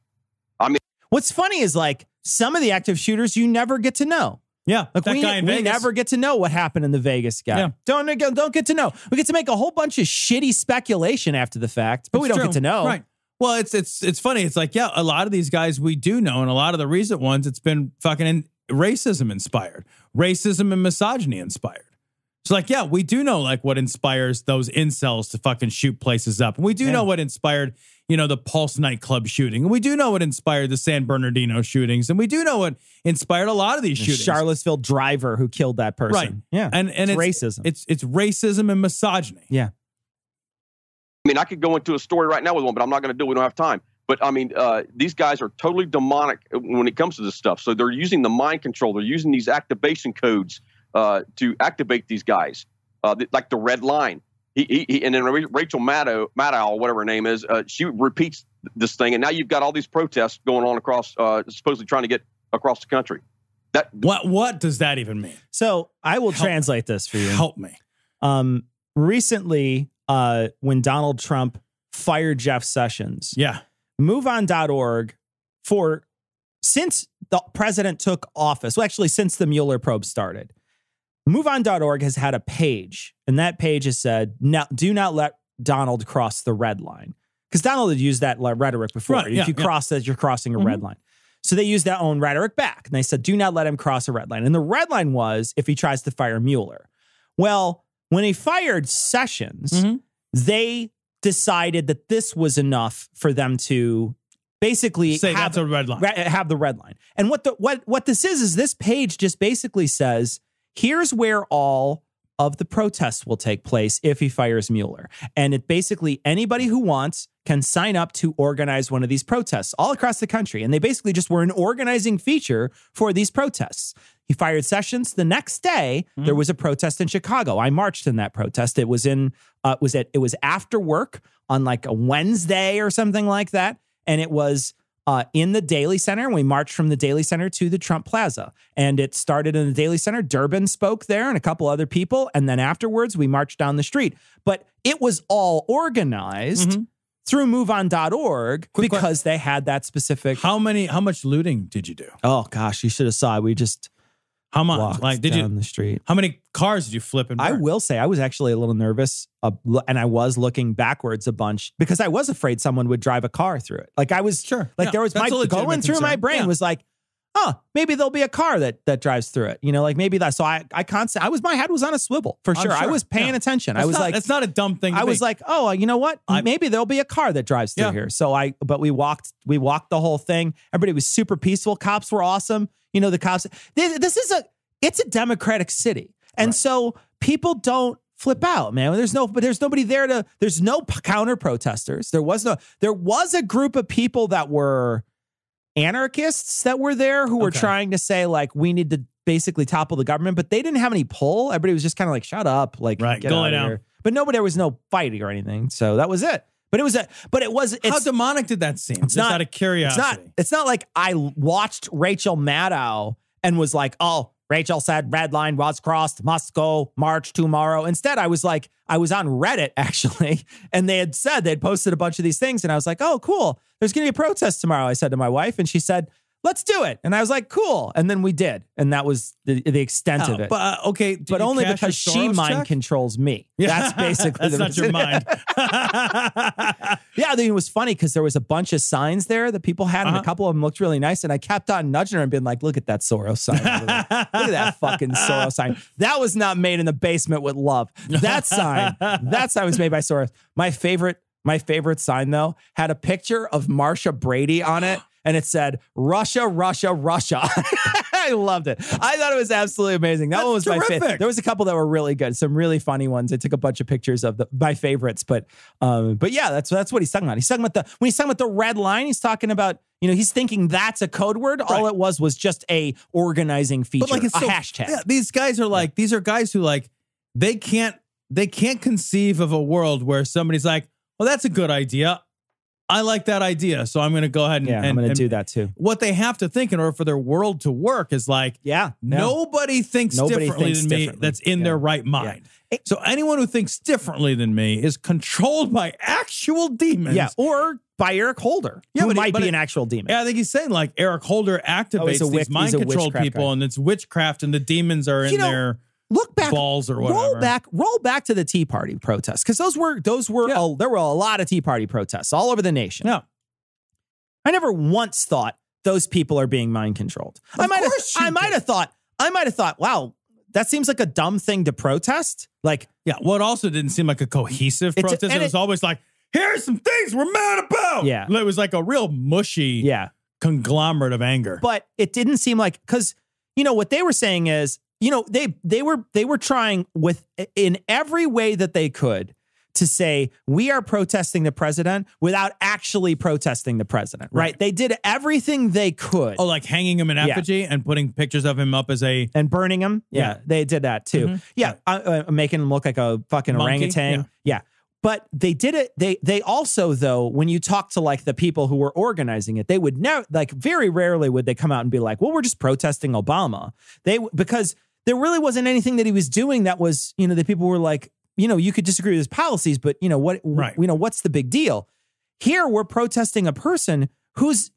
[SPEAKER 13] I mean,
[SPEAKER 1] what's funny is like some of the active shooters you never get to know.
[SPEAKER 5] Yeah,
[SPEAKER 1] like
[SPEAKER 5] that guy in Vegas.
[SPEAKER 1] We never get to know what happened in the Vegas guy.
[SPEAKER 5] Yeah.
[SPEAKER 1] Don't get to know. We get to make a whole bunch of shitty speculation after the fact, but we don't get to know.
[SPEAKER 5] Right. Well, it's funny. It's like, yeah, a lot of these guys we do know, and a lot of the recent ones, it's been fucking racism inspired, racism and misogyny inspired. So like, yeah, we do know like what inspires those incels to fucking shoot places up. And we do know what inspired, the Pulse nightclub shooting. And we do know what inspired the San Bernardino shootings. And we do know what inspired a lot of these shootings.
[SPEAKER 1] Charlottesville driver who killed that person.
[SPEAKER 5] Right.
[SPEAKER 1] Yeah.
[SPEAKER 5] And it's
[SPEAKER 1] racism.
[SPEAKER 5] It's racism and misogyny.
[SPEAKER 1] Yeah.
[SPEAKER 13] I mean, I could go into a story right now with one, but I'm not going to do it. We don't have time. But I mean, these guys are totally demonic when it comes to this stuff. So they're using the mind control. They're using these activation codes to activate these guys, like the red line. He and then Rachel Maddow, whatever her name is, she repeats this thing, and now you've got all these protests going on across, supposedly trying to get across the country.
[SPEAKER 5] What does that even mean?
[SPEAKER 1] So I will translate this for you.
[SPEAKER 5] Help me.
[SPEAKER 1] Recently, when Donald Trump fired Jeff Sessions, MoveOn.org since the president took office, well, actually, since the Mueller probe started, MoveOn.org has had a page, and that page has said, "No, do not let Donald cross the red line." Because Donald had used that rhetoric before.
[SPEAKER 5] Right,
[SPEAKER 1] if you cross that, you're crossing a red line. So they used that own rhetoric back, and they said, do not let him cross a red line. And the red line was if he tries to fire Mueller. Well, when he fired Sessions, they decided that this was enough for them to basically
[SPEAKER 5] have a red line.
[SPEAKER 1] Have the red line. And what this is this page just basically says, here's where all of the protests will take place if he fires Mueller. And it basically anybody who wants can sign up to organize one of these protests all across the country. And they basically just were an organizing feature for these protests. He fired Sessions. The next day, there was a protest in Chicago. I marched in that protest. It was it was after work on like a Wednesday or something like that. And it was in the Daily Center. And we marched from the Daily Center to the Trump Plaza. And it started in the Daily Center. Durbin spoke there and a couple other people. And then afterwards, we marched down the street. But it was all organized through MoveOn.org because they had that specific.
[SPEAKER 5] How much looting did you do?
[SPEAKER 1] Oh, gosh, you should have saw. We just
[SPEAKER 5] how much? Like, did
[SPEAKER 1] down
[SPEAKER 5] you
[SPEAKER 1] the street?
[SPEAKER 5] How many cars did you flip and burn?
[SPEAKER 1] I will say I was actually a little nervous, and I was looking backwards a bunch because I was afraid someone would drive a car through it. Like I was there was going through my brain was like, oh, maybe there'll be a car that drives through it. Like maybe that. So my head was on a swivel for sure. I was paying attention.
[SPEAKER 5] That's not a dumb thing.
[SPEAKER 1] I was like, oh, you know what? Maybe there'll be a car that drives through here. So but we walked the whole thing. Everybody was super peaceful. Cops were awesome. The cops. It's a democratic city. And so people don't flip out, man. There's nobody there there's no counter protesters. There was a group of people that were anarchists that were there who were trying to say like, we need to basically topple the government, but they didn't have any pull. Everybody was just kind of like, shut up, like, get
[SPEAKER 5] go
[SPEAKER 1] out of
[SPEAKER 5] down.
[SPEAKER 1] here. But there was no fighting or anything. So that was it. But
[SPEAKER 5] how demonic did that seem? Just out of curiosity.
[SPEAKER 1] It's not like I watched Rachel Maddow and was like, oh, Rachel said red line was crossed, must go march tomorrow. Instead, I was on Reddit actually, and they'd posted a bunch of these things, and I was like, oh, cool. There's going to be a protest tomorrow, I said to my wife, and she said, let's do it. And I was like, cool. And then we did. And that was the extent of it.
[SPEAKER 5] But
[SPEAKER 1] but only because she mind controls me.
[SPEAKER 5] Yeah.
[SPEAKER 1] That's basically
[SPEAKER 5] that's not your mind.
[SPEAKER 1] Yeah, it was funny because there was a bunch of signs there that people had, and a couple of them looked really nice. And I kept on nudging her and being like, look at that Soros sign. Look at that fucking Soros sign. That was not made in the basement with love. That sign was made by Soros. My favorite sign, though, had a picture of Marsha Brady on it. And it said, Russia, Russia, Russia. I loved it. I thought it was absolutely amazing. That one was my favorite. There was a couple that were really good. Some really funny ones. I took a bunch of pictures of my favorites. But yeah, that's what he's talking about. When he's talking about the red line, he's talking about, he's thinking that's a code word. Right. All it was just a organizing feature, but a hashtag.
[SPEAKER 5] Yeah, these guys are these are guys who they can't conceive of a world where somebody's like, well, that's a good idea. I like that idea, so I'm going to go ahead and
[SPEAKER 1] I'm going to do that too.
[SPEAKER 5] What they have to think in order for their world to work is nobody thinks differently than me that's in their right mind. Yeah. So anyone who thinks differently than me is controlled by actual demons.
[SPEAKER 1] Yeah, or by Eric Holder, who might be an actual demon.
[SPEAKER 5] Yeah, I think he's saying Eric Holder activates these mind-controlled people, and it's witchcraft, and the demons are in there.
[SPEAKER 1] Look back,
[SPEAKER 5] balls or whatever.
[SPEAKER 1] Roll back to the Tea Party protests, because there were a lot of Tea Party protests all over the nation.
[SPEAKER 5] Yeah,
[SPEAKER 1] I never once thought those people are being mind controlled. I might have thought, wow, that seems like a dumb thing to protest. Well,
[SPEAKER 5] it also didn't seem like a cohesive protest. It was always like, here's some things we're mad about.
[SPEAKER 1] Yeah,
[SPEAKER 5] it was like a real mushy, conglomerate of anger.
[SPEAKER 1] But it didn't seem like, because what they were saying is, they were trying in every way that they could to say, we are protesting the president without actually protesting the president, right? They did everything they could.
[SPEAKER 5] Oh, like hanging him in effigy and putting pictures of him up as and
[SPEAKER 1] burning him. Yeah, they did that too. Mm-hmm. Yeah, making him look like a fucking
[SPEAKER 5] monkey.
[SPEAKER 1] Orangutan. Yeah. But they did it. They also, though, when you talk to the people who were organizing it, they would never, very rarely would they come out and be like, well, we're just protesting Obama. Because there really wasn't anything that he was doing that was, that people were like, you could disagree with his policies, but what's the big deal? Here we're protesting a person who's,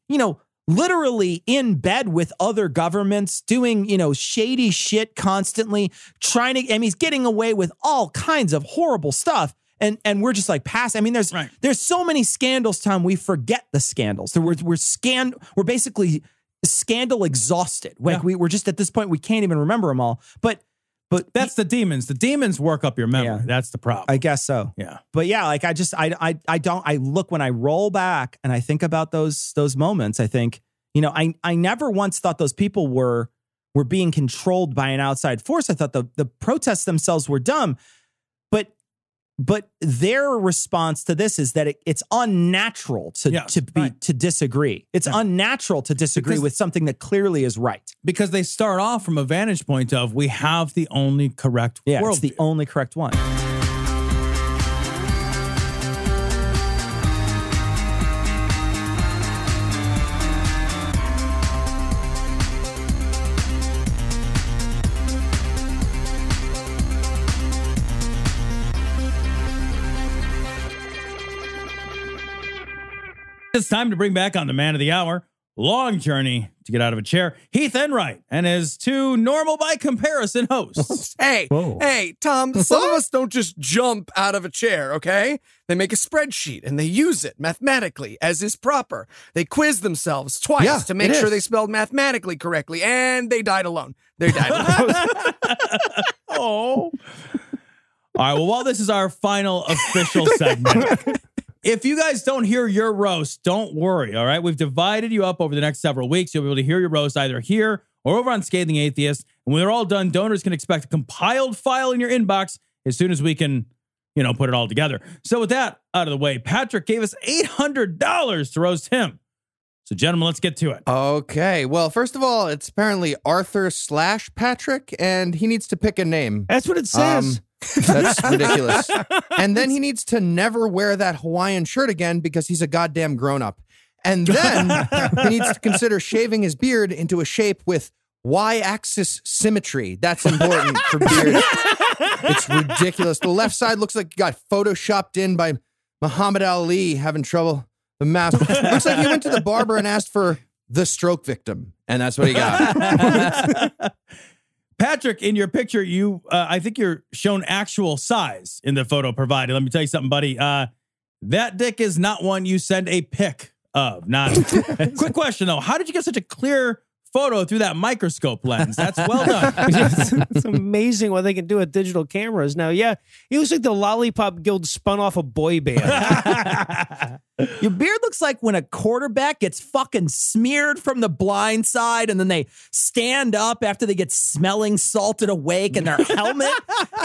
[SPEAKER 1] literally in bed with other governments, doing, shady shit constantly, he's getting away with all kinds of horrible stuff. And we're just pass. I mean, there's so many scandals, Tom, we forget the scandals. We're basically scandal exhausted. We're just at this point, we can't even remember them all. But
[SPEAKER 5] that's the demons. The demons work up your memory. Yeah, that's the problem.
[SPEAKER 1] I guess so.
[SPEAKER 5] Yeah.
[SPEAKER 1] But yeah, I look, when I roll back and I think about those moments, I think, I never once thought those people were being controlled by an outside force. I thought the protests themselves were dumb, but their response to this is that it's unnatural to disagree. It's unnatural to disagree with something that clearly is right.
[SPEAKER 5] Because they start off from a vantage point of, we have the only correct worldview.
[SPEAKER 1] It's the only correct one.
[SPEAKER 5] It's time to bring back on the man of the hour, long journey to get out of a chair, Heath Enright and his two normal by comparison hosts.
[SPEAKER 14] Hey, Tom, some of us don't just jump out of a chair, okay? They make a spreadsheet and they use it mathematically as is proper. They quiz themselves twice to make sure they spelled mathematically correctly, and they died alone. They died alone.
[SPEAKER 5] Oh. All right, well, while this is our final official segment, if you guys don't hear your roast, don't worry, all right? We've divided you up over the next several weeks. You'll be able to hear your roast either here or over on Scathing Atheist. And when they're all done, donors can expect a compiled file in your inbox as soon as we can, put it all together. So with that out of the way, Patrick gave us $800 to roast him. So gentlemen, let's get to it.
[SPEAKER 15] Okay. Well, first of all, it's apparently Arthur/Patrick, and he needs to pick a name.
[SPEAKER 16] That's what it says.
[SPEAKER 15] That's ridiculous. And then he needs to never wear that Hawaiian shirt again because he's a goddamn grown-up. And then he needs to consider shaving his beard into a shape with Y-axis symmetry. That's important for beards. It's ridiculous. The left side looks like it got photoshopped in by Muhammad Ali having trouble. The mask looks like he went to the barber and asked for the stroke victim, and that's what he got.
[SPEAKER 5] Patrick, in your picture, I think you're shown actual size in the photo provided. Let me tell you something, buddy. That dick is not one you send a pic of. Not. Quick question though: how did you get such a clear photo through that microscope lens? That's well done.
[SPEAKER 16] It's amazing what they can do with digital cameras now. Yeah, he looks like the Lollipop Guild spun off a boy band.
[SPEAKER 1] Your beard looks like when a quarterback gets fucking smeared from the blind side and then they stand up after they get smelling salted awake and their helmet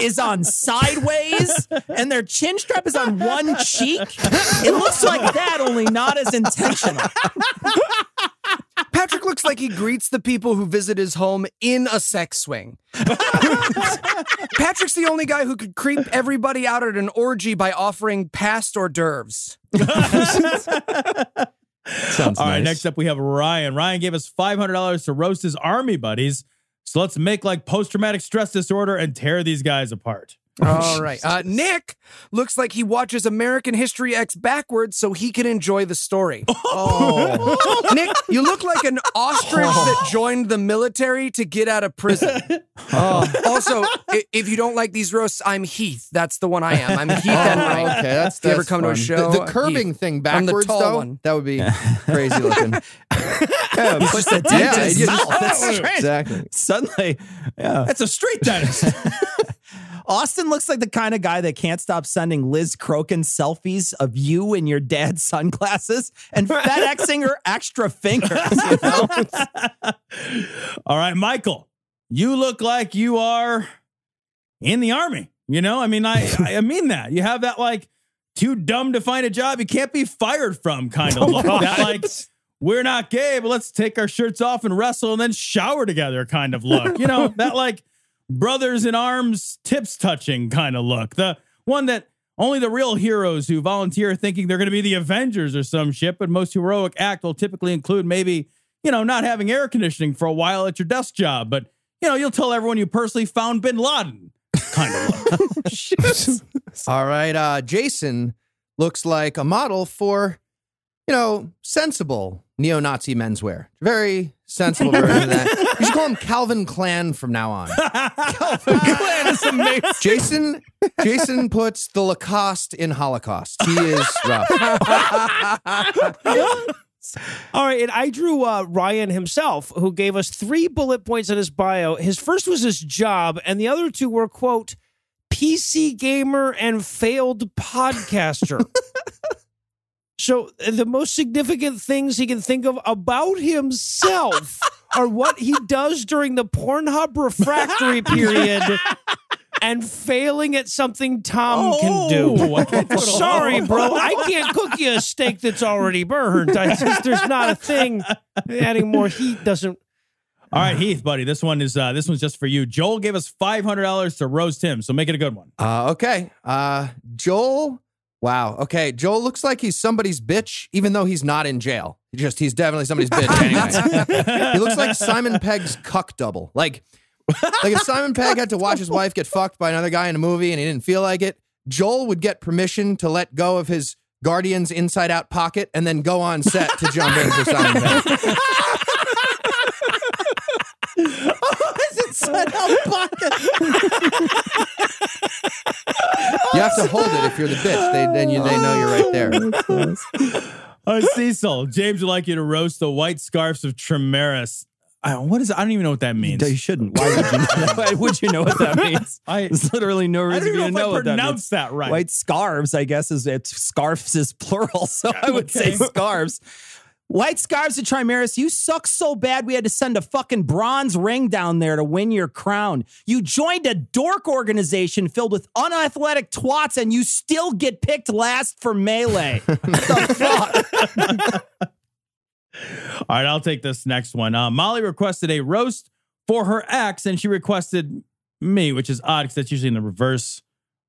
[SPEAKER 1] is on sideways and their chin strap is on one cheek. It looks like that, only not as intentional.
[SPEAKER 14] Patrick looks like he greets the people who visit his home in a sex swing. Patrick's the only guy who could creep everybody out at an orgy by offering past hors d'oeuvres.
[SPEAKER 5] Sounds all right, next up we have Ryan. Ryan gave us $500 to roast his army buddies. So let's make like post-traumatic stress disorder and tear these guys apart.
[SPEAKER 14] All right. Nick looks like he watches American History X backwards so he can enjoy the story. Oh. Nick, you look like an ostrich that joined the military to get out of prison. Also, if you don't like these roasts, I'm Heath. That's the one I am. I'm Heath Enright.
[SPEAKER 15] Okay, that's
[SPEAKER 14] you ever come
[SPEAKER 15] fun.
[SPEAKER 14] to a show?
[SPEAKER 15] The curving
[SPEAKER 14] Heath.
[SPEAKER 15] thing backwards,
[SPEAKER 14] tall
[SPEAKER 15] though,
[SPEAKER 14] one.
[SPEAKER 15] that would be crazy looking.
[SPEAKER 1] Push the dent in his mouth. That's strange.
[SPEAKER 15] Exactly.
[SPEAKER 1] Suddenly, yeah.
[SPEAKER 5] That's a street dentist.
[SPEAKER 1] Austin looks like the kind of guy that can't stop sending Liz Crokin selfies of you in your dad's sunglasses and FedExing her extra fingers. You know?
[SPEAKER 5] All right, Michael, you look like you are in the army. I mean, I mean that. You have that like too dumb to find a job you can't be fired from kind of look. That like we're not gay, but let's take our shirts off and wrestle and then shower together kind of look. That like brothers in arms, tips touching kind of look. The one that only the real heroes who volunteer thinking they're going to be the Avengers or some shit, but most heroic act will typically include maybe, not having air conditioning for a while at your desk job. But, you'll tell everyone you personally found bin Laden kind of look.
[SPEAKER 15] All right. Jason looks like a model for, sensible neo-Nazi menswear. Very sensible version of that. You should call him Calvin Klein from now on.
[SPEAKER 5] Calvin Klein is amazing.
[SPEAKER 15] Jason puts the Lacoste in Holocaust. He is rough.
[SPEAKER 16] All right, and I drew Ryan himself, who gave us 3 bullet points in his bio. His first was his job, and the other 2 were, quote, PC gamer and failed podcaster. So the most significant things he can think of about himself are what he does during the Pornhub refractory period and failing at something Tom can do. Sorry, bro. I can't cook you a steak that's already burned. There's not a thing. Adding more heat doesn't.
[SPEAKER 5] All right, Heath, buddy. This one's just for you. Joel gave us $500 to roast him, so make it a good one.
[SPEAKER 15] Okay. Joel. Wow. Okay. Joel looks like he's somebody's bitch, even though he's not in jail. He's definitely somebody's bitch anyway. He looks like Simon Pegg's cuck double. Like if Simon Pegg had to watch his wife get fucked by another guy in a movie and he didn't feel like it, Joel would get permission to let go of his Guardian's Inside Out pocket and then go on set to jump in for Simon Pegg.
[SPEAKER 1] Inside Out pocket.
[SPEAKER 15] You have to hold it if you're the bitch. They know you're right there.
[SPEAKER 5] Cecil, James would like you to roast the white scarfs of Tremaris. What is it? I don't even know what that means.
[SPEAKER 1] You shouldn't. Why would you know? Why would you know what that means? There's literally no reason for you to know what that means. I pronounce
[SPEAKER 5] that right.
[SPEAKER 1] White scarves, I guess, scarves is plural, so I would say scarves. White Scarves of Trimaris, you suck so bad we had to send a fucking bronze ring down there to win your crown. You joined a dork organization filled with unathletic twats and you still get picked last for Melee. The fuck?
[SPEAKER 5] All right, I'll take this next one. Molly requested a roast for her ex, and she requested me, which is odd because that's usually in the reverse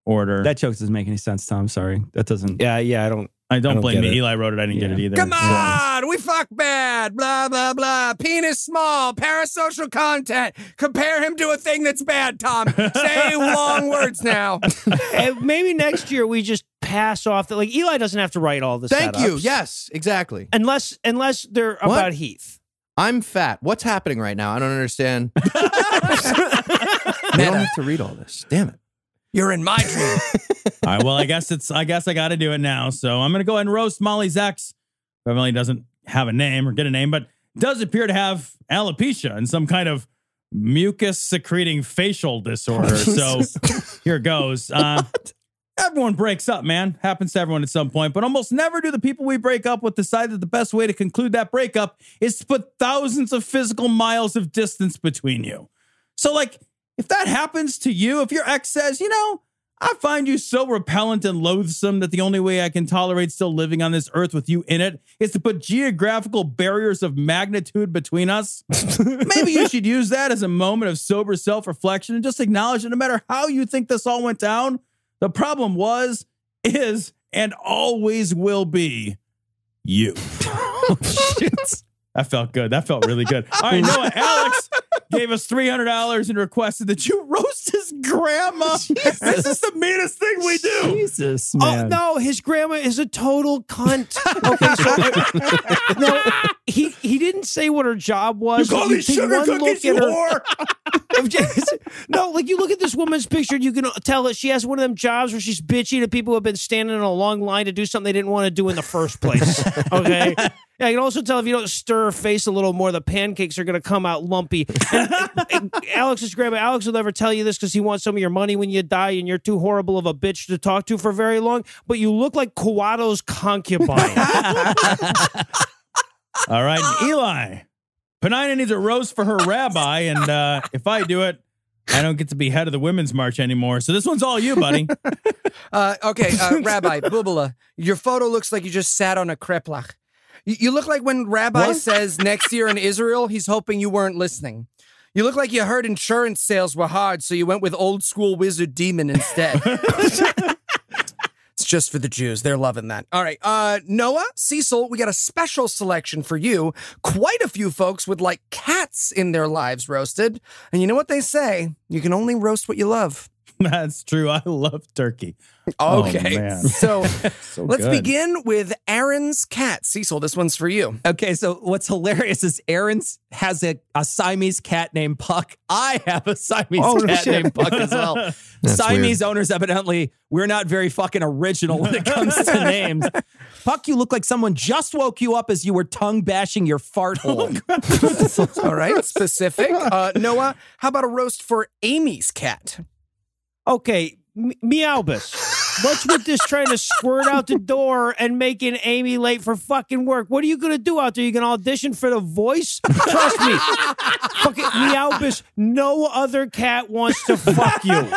[SPEAKER 5] order.
[SPEAKER 1] That joke doesn't make any sense, Tom. Sorry. That doesn't.
[SPEAKER 16] Yeah, I don't
[SPEAKER 5] blame me.
[SPEAKER 16] it.
[SPEAKER 5] Eli wrote it. I didn't get it either.
[SPEAKER 14] Come on, we fuck bad. Blah, blah, blah. Penis small. Parasocial content. Compare him to a thing that's bad, Tom. Say long words now.
[SPEAKER 16] And maybe next year we just pass off that. Like, Eli doesn't have to write all this.
[SPEAKER 15] Thank you. Yes, exactly.
[SPEAKER 16] Unless they're about Heath.
[SPEAKER 15] I'm fat. What's happening right now? I don't understand. They don't have to read all this. Damn it.
[SPEAKER 14] You're in my dream.
[SPEAKER 5] All right, well, I guess I got to do it now. So I'm going to go ahead and roast Molly's ex. Emily doesn't have a name or get a name, but does appear to have alopecia and some kind of mucus secreting facial disorder. So here goes. Everyone breaks up, man. Happens to everyone at some point, but almost never do the people we break up with decide that the best way to conclude that breakup is to put thousands of physical miles of distance between you. So, like, if that happens to you, if your ex says, I find you so repellent and loathsome that the only way I can tolerate still living on this earth with you in it is to put geographical barriers of magnitude between us, maybe you should use that as a moment of sober self-reflection and just acknowledge that no matter how you think this all went down, the problem was, is, and always will be you. Shit. That felt good. That felt really good. All right, Noah, Alex gave us $300 and requested that you roast his grandma. Jesus. This is the meanest thing we do.
[SPEAKER 1] Jesus, man.
[SPEAKER 16] Oh, no, his grandma is a total cunt. Okay, so no, he didn't say what her job was.
[SPEAKER 5] You call these sugar cookies, you whore.
[SPEAKER 16] No, like, you look at this woman's picture and you can tell that she has one of them jobs where she's bitchy to people who have been standing in a long line to do something they didn't want to do in the first place. Okay? Yeah, I can also tell if you don't stir her face a little more, the pancakes are going to come out lumpy. And Alex's grandma, Alex will never tell you this because he wants some of your money when you die and you're too horrible of a bitch to talk to for very long, but you look like Kawato's concubine.
[SPEAKER 5] All right, Eli. Penina needs a roast for her rabbi, and if I do it, I don't get to be head of the Women's March anymore. So this one's all you, buddy.
[SPEAKER 14] Okay, Rabbi Bubala, your photo looks like you just sat on a kreplach. You look like when Rabbi says next year in Israel, he's hoping you weren't listening. You look like you heard insurance sales were hard, so you went with old school wizard demon instead. It's just for the Jews. They're loving that. All right. Noah, Cecil, we got a special selection for you. Quite a few folks would like cats in their lives roasted. And you know what they say? You can only roast what you love.
[SPEAKER 5] That's true. I love turkey.
[SPEAKER 14] Okay.
[SPEAKER 5] Oh,
[SPEAKER 14] so let's begin with Aaron's cat. Cecil, this one's for you.
[SPEAKER 1] Okay, so what's hilarious is Aaron has a Siamese cat named Puck. I have a Siamese cat named Puck as well. Siamese owners, evidently, we're not very fucking original when it comes to names. Puck, you look like someone just woke you up as you were tongue bashing your fart hole.
[SPEAKER 14] All right, specific. Noah, how about a roast for Amy's cat?
[SPEAKER 16] Okay, Meowbus. What's with this trying to squirt out the door and making Amy late for fucking work? What are you going to do out there? You going to audition for The Voice? Trust me. Fucking Meowbus, no other cat wants to fuck you.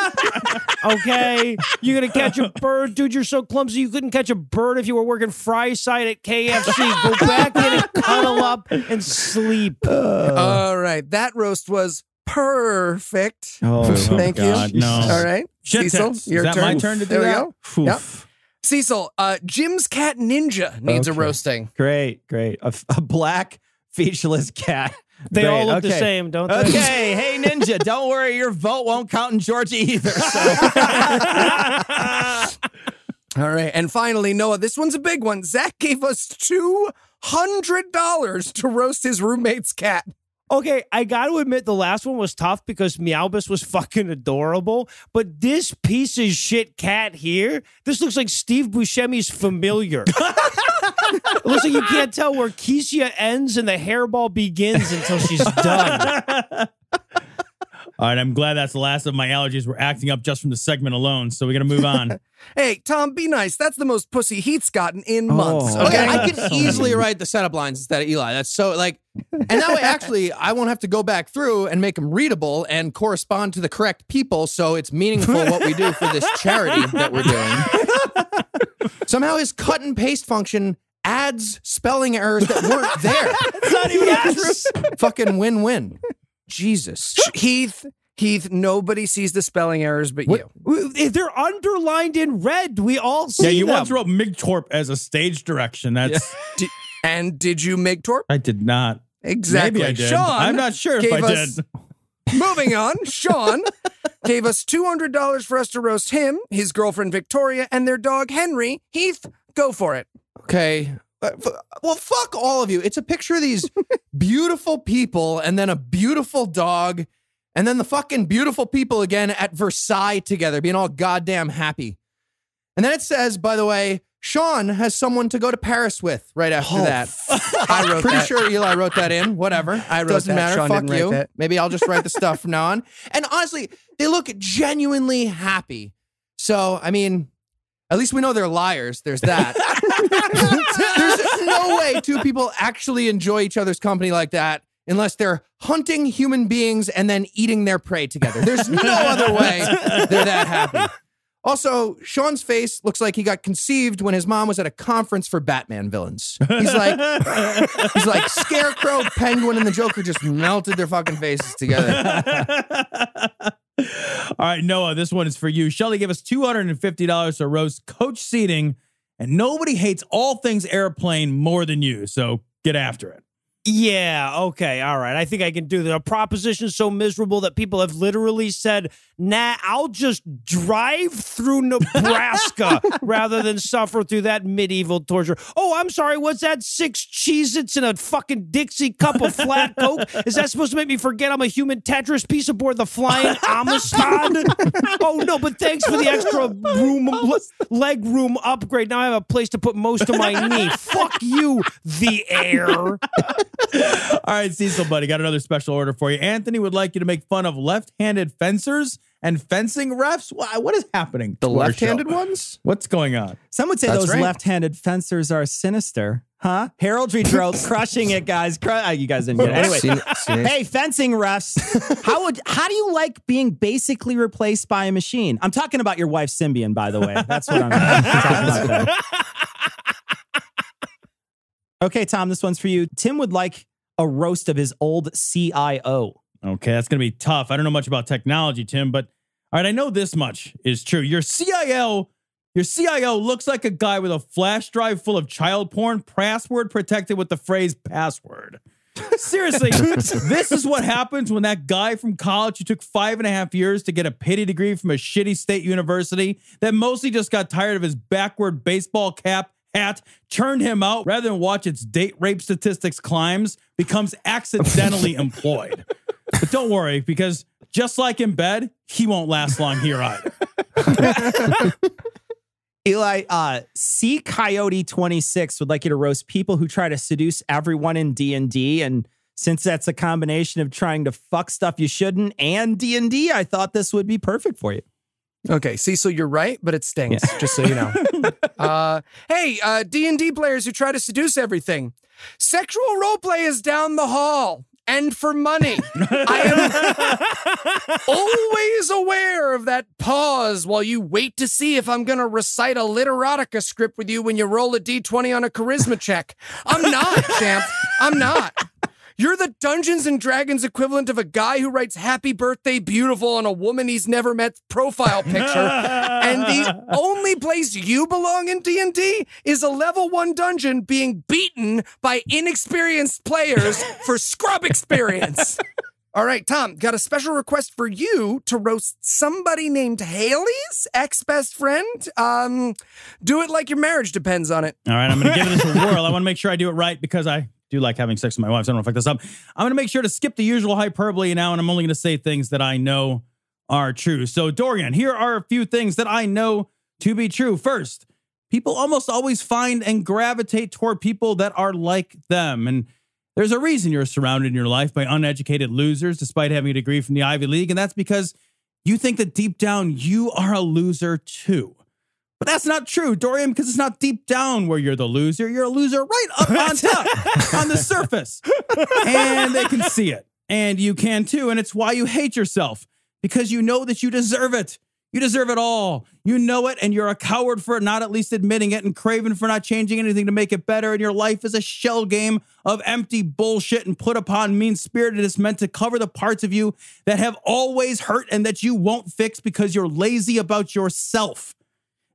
[SPEAKER 16] Okay? You're going to catch a bird. Dude, you're so clumsy you couldn't catch a bird if you were working fry side at KFC. Go back in and cuddle up and sleep.
[SPEAKER 14] All right, that roast was perfect. Thank
[SPEAKER 5] God,
[SPEAKER 14] you.
[SPEAKER 5] No.
[SPEAKER 14] All right.
[SPEAKER 5] Shit
[SPEAKER 14] Cecil,
[SPEAKER 5] tits.
[SPEAKER 14] your
[SPEAKER 5] Is that
[SPEAKER 14] turn.
[SPEAKER 5] my turn to do
[SPEAKER 14] there
[SPEAKER 5] that?
[SPEAKER 14] we go. Yep. Cecil, Jim's cat Ninja needs a roasting.
[SPEAKER 1] Great. A black featureless cat.
[SPEAKER 16] They all look the same, don't they?
[SPEAKER 1] Okay, hey Ninja, don't worry, your vote won't count in Georgia either. So.
[SPEAKER 14] All right, and finally, Noah, this one's a big one. Zach gave us $200 to roast his roommate's cat.
[SPEAKER 16] Okay, I got to admit the last one was tough because Meowbus was fucking adorable, but this piece of shit cat here, this looks like Steve Buscemi's Familiar. It looks like you can't tell where Keisha ends and the hairball begins until she's done.
[SPEAKER 5] All right, I'm glad that's the last of my allergies were acting up just from the segment alone, so we got to move on.
[SPEAKER 14] Hey, Tom, be nice. That's the most pussy Heath's gotten in months.
[SPEAKER 15] Okay,
[SPEAKER 14] Okay,
[SPEAKER 15] I can easily write the setup lines instead of Eli. That's so like, and that way actually I won't have to go back through and make them readable and correspond to the correct people, so it's meaningful what we do for this charity that we're doing. Somehow his cut and paste function adds spelling errors that weren't there.
[SPEAKER 16] It's not even true.
[SPEAKER 15] Fucking win-win. Jesus.
[SPEAKER 14] Heath, nobody sees the spelling errors but you.
[SPEAKER 16] They're underlined in red. We all see
[SPEAKER 5] Yeah, you
[SPEAKER 16] them.
[SPEAKER 5] once wrote Migtorp as a stage direction. That's
[SPEAKER 14] And did you make Torp?
[SPEAKER 5] I did not.
[SPEAKER 14] Exactly.
[SPEAKER 5] Maybe I did.
[SPEAKER 14] Sean
[SPEAKER 5] I'm not sure if
[SPEAKER 14] gave
[SPEAKER 5] I
[SPEAKER 14] us-
[SPEAKER 5] did.
[SPEAKER 14] Moving on, Sean gave us $200 for us to roast him, his girlfriend Victoria, and their dog Henry. Heath, go for it.
[SPEAKER 15] Okay. Well, fuck all of you. It's a picture of these beautiful people and then a beautiful dog and then the fucking beautiful people again at Versailles together being all goddamn happy. And then it says, by the way, Sean has someone to go to Paris with right after that.
[SPEAKER 14] I wrote
[SPEAKER 15] Pretty
[SPEAKER 14] that.
[SPEAKER 15] sure Eli wrote that in. Whatever.
[SPEAKER 14] I wrote
[SPEAKER 15] Doesn't
[SPEAKER 14] that.
[SPEAKER 15] matter.
[SPEAKER 14] Sean
[SPEAKER 15] Fuck
[SPEAKER 14] didn't write
[SPEAKER 15] you.
[SPEAKER 14] that.
[SPEAKER 15] Maybe I'll just write the stuff from now on. And honestly, they look genuinely happy. So, I mean, at least we know they're liars. There's that. There's no way two people actually enjoy each other's company like that unless they're hunting human beings and then eating their prey together. There's no other way they're that happy. Also, Sean's face looks like he got conceived when his mom was at a conference for Batman villains. He's like Scarecrow, Penguin, and the Joker just melted their fucking faces together.
[SPEAKER 5] All right, Noah, this one is for you. Shelly gave us $250 to roast Coach Seating, and nobody hates all things airplane more than you, so get after it.
[SPEAKER 16] Yeah, okay, all right. I think I can do that. A proposition so miserable that people have literally said, nah, I'll just drive through Nebraska rather than suffer through that medieval torture. Oh, I'm sorry, what's that? 6 Cheez-Its and a fucking Dixie cup of flat Coke? Is that supposed to make me forget I'm a human Tetris piece aboard the flying Amistad? Oh, no, but thanks for the extra leg room upgrade. Now I have a place to put most of my knee. Fuck you, the air.
[SPEAKER 5] All right, Cecil, buddy, got another special order for you. Anthony would like you to make fun of left-handed fencers and fencing refs. What is happening?
[SPEAKER 15] The
[SPEAKER 5] to our
[SPEAKER 15] left-handed
[SPEAKER 5] show?
[SPEAKER 15] ones?
[SPEAKER 5] What's going on?
[SPEAKER 1] Some would say
[SPEAKER 15] That's
[SPEAKER 1] those
[SPEAKER 15] right.
[SPEAKER 1] lefty-handed fencers are sinister. Huh? Heraldry drill, crushing it, guys. You guys didn't get it. Anyway,
[SPEAKER 15] Seen it.
[SPEAKER 1] hey, fencing refs. How do you like being basically replaced by a machine? I'm talking about your wife, Symbian, by the way. That's what I'm talking about today. Okay, Tom, this one's for you. Tim would like a roast of his old CIO.
[SPEAKER 5] Okay, that's going to be tough. I don't know much about technology, Tim, but all right, I know this much is true. Your CIO looks like a guy with a flash drive full of child porn, password protected with the phrase password. Seriously, this is what happens when that guy from college who took 5.5 years to get a pity degree from a shitty state university that mostly just got tired of his backward baseball cap hat, churned him out rather than watch its date rape statistics climbs, becomes accidentally employed. But don't worry, because just like in bed, he won't last long here either.
[SPEAKER 1] Eli, C Coyote 26 would like you to roast people who try to seduce everyone in D&D, and since that's a combination of trying to fuck stuff you shouldn't and D&D, I thought this would be perfect for you.
[SPEAKER 14] Okay, Cecil, you're right, but it stings, just so you know. Hey, D&D players who try to seduce everything. Sexual roleplay is down the hall. And for money. I am always aware of that pause while you wait to see if I'm going to recite a literotica script with you when you roll a D20 on a charisma check. I'm not, champ. I'm not. You're the Dungeons and Dragons equivalent of a guy who writes "Happy Birthday, Beautiful" on a woman he's never met profile picture. And the only place you belong in D&D is a level 1 dungeon being beaten by inexperienced players for scrub experience. All right, Tom, got a special request for you to roast somebody named Haley's ex-best friend. Do it like your marriage depends on it.
[SPEAKER 5] All right, I'm going to give this a whirl. I want to make sure I do it right because I do like having sex with my wife, so I don't want to fuck this up. I'm going to make sure to skip the usual hyperbole now, and I'm only going to say things that I know are true. So, Dorian, here are a few things that I know to be true. First, people almost always find and gravitate toward people that are like them. And There's a reason you're surrounded in your life by uneducated losers despite having a degree from the Ivy League, and that's because you think that deep down you are a loser too. But that's not true, Dorian, because it's not deep down where you're the loser. You're a loser right up on top, on the surface. And they can see it. And you can too. And it's why you hate yourself, because you know that you deserve it. You deserve it all. You know it, and you're a coward for not at least admitting it, and craven for not changing anything to make it better. And your life is a shell game of empty bullshit and put upon mean-spiritedness meant to cover the parts of you that have always hurt and that you won't fix because you're lazy about yourself.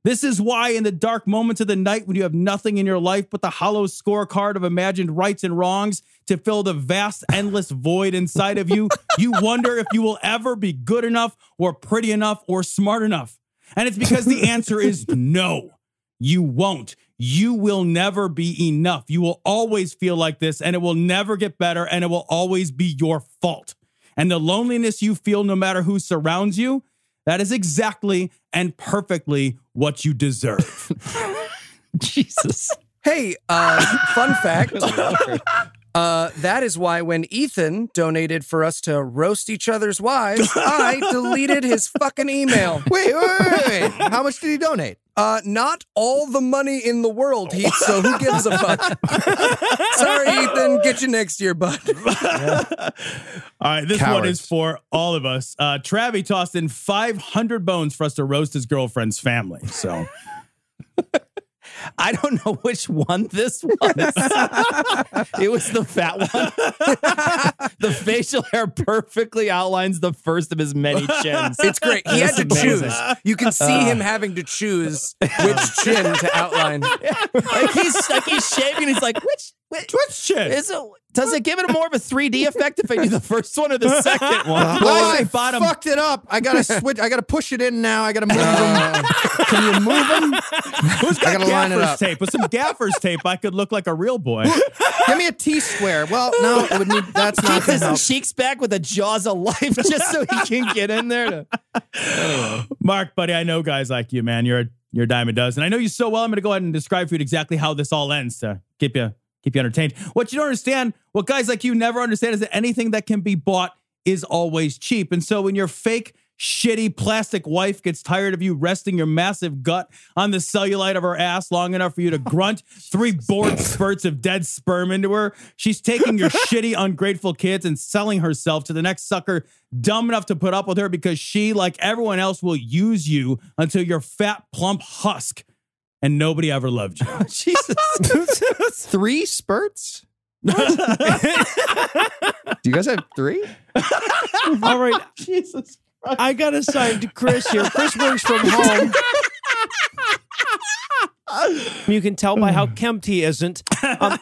[SPEAKER 5] This is why in the dark moments of the night when you have nothing in your life but the hollow scorecard of imagined rights and wrongs to fill the vast, endless void inside of you, you wonder if you will ever be good enough or pretty enough or smart enough. And it's because the answer is no, you won't. You will never be enough. You will always feel like this, and it will never get better, and it will always be your fault. And the loneliness you feel no matter who surrounds you, that is exactly and perfectly what you deserve.
[SPEAKER 1] Jesus.
[SPEAKER 14] Hey, fun fact. That is why when Ethan donated for us to roast each other's wives, I deleted his fucking email.
[SPEAKER 15] Wait. How much did he donate?
[SPEAKER 14] Not all the money in the world, Heath, so who gives a fuck? Sorry, Ethan. Get you next year, bud.
[SPEAKER 5] All right, this one is for all of us. Travi tossed in 500 bones for us to roast his girlfriend's family, so...
[SPEAKER 1] I don't know which one this was. It was the fat one. The facial hair perfectly outlines the first of his many chins.
[SPEAKER 14] It's great. He had to choose. You can see him having to choose which chin to outline.
[SPEAKER 1] Like he's shaving. He's like, which
[SPEAKER 5] chin?
[SPEAKER 1] Does it give it more of a 3D effect if I do the first one or the second one?
[SPEAKER 15] I fucked it up. I gotta switch. I gotta push it in now. I gotta move them. Can you move them?
[SPEAKER 5] Who's got
[SPEAKER 15] I gotta line it
[SPEAKER 5] gaffer's
[SPEAKER 15] up.
[SPEAKER 5] tape? With some gaffer's tape, I could look like a real boy.
[SPEAKER 15] Give me a T-square. Well, no, it would need. That's not
[SPEAKER 1] Keep
[SPEAKER 15] gonna
[SPEAKER 1] his
[SPEAKER 15] help.
[SPEAKER 1] cheeks back with the jaws of life just so he can get in there. Anyway.
[SPEAKER 5] Mark, buddy, I know guys like you, man. You're a dime a dozen. I know you so well. I'm going to go ahead and describe for you exactly how this all ends to keep you entertained. What you don't understand, what guys like you never understand, is that anything that can be bought is always cheap. And so when your fake, shitty plastic wife gets tired of you resting your massive gut on the cellulite of her ass long enough for you to grunt 3 bored spurts of dead sperm into her, she's taking your shitty, ungrateful kids and selling herself to the next sucker dumb enough to put up with her because she, like everyone else, will use you until you're fat, plump husk. And nobody ever loved you.
[SPEAKER 1] Jesus. 3 spurts? Do you guys have 3?
[SPEAKER 16] All right.
[SPEAKER 1] Jesus Christ.
[SPEAKER 16] I got assigned to Chris here. Chris works from home. You can tell by how kempt he isn't.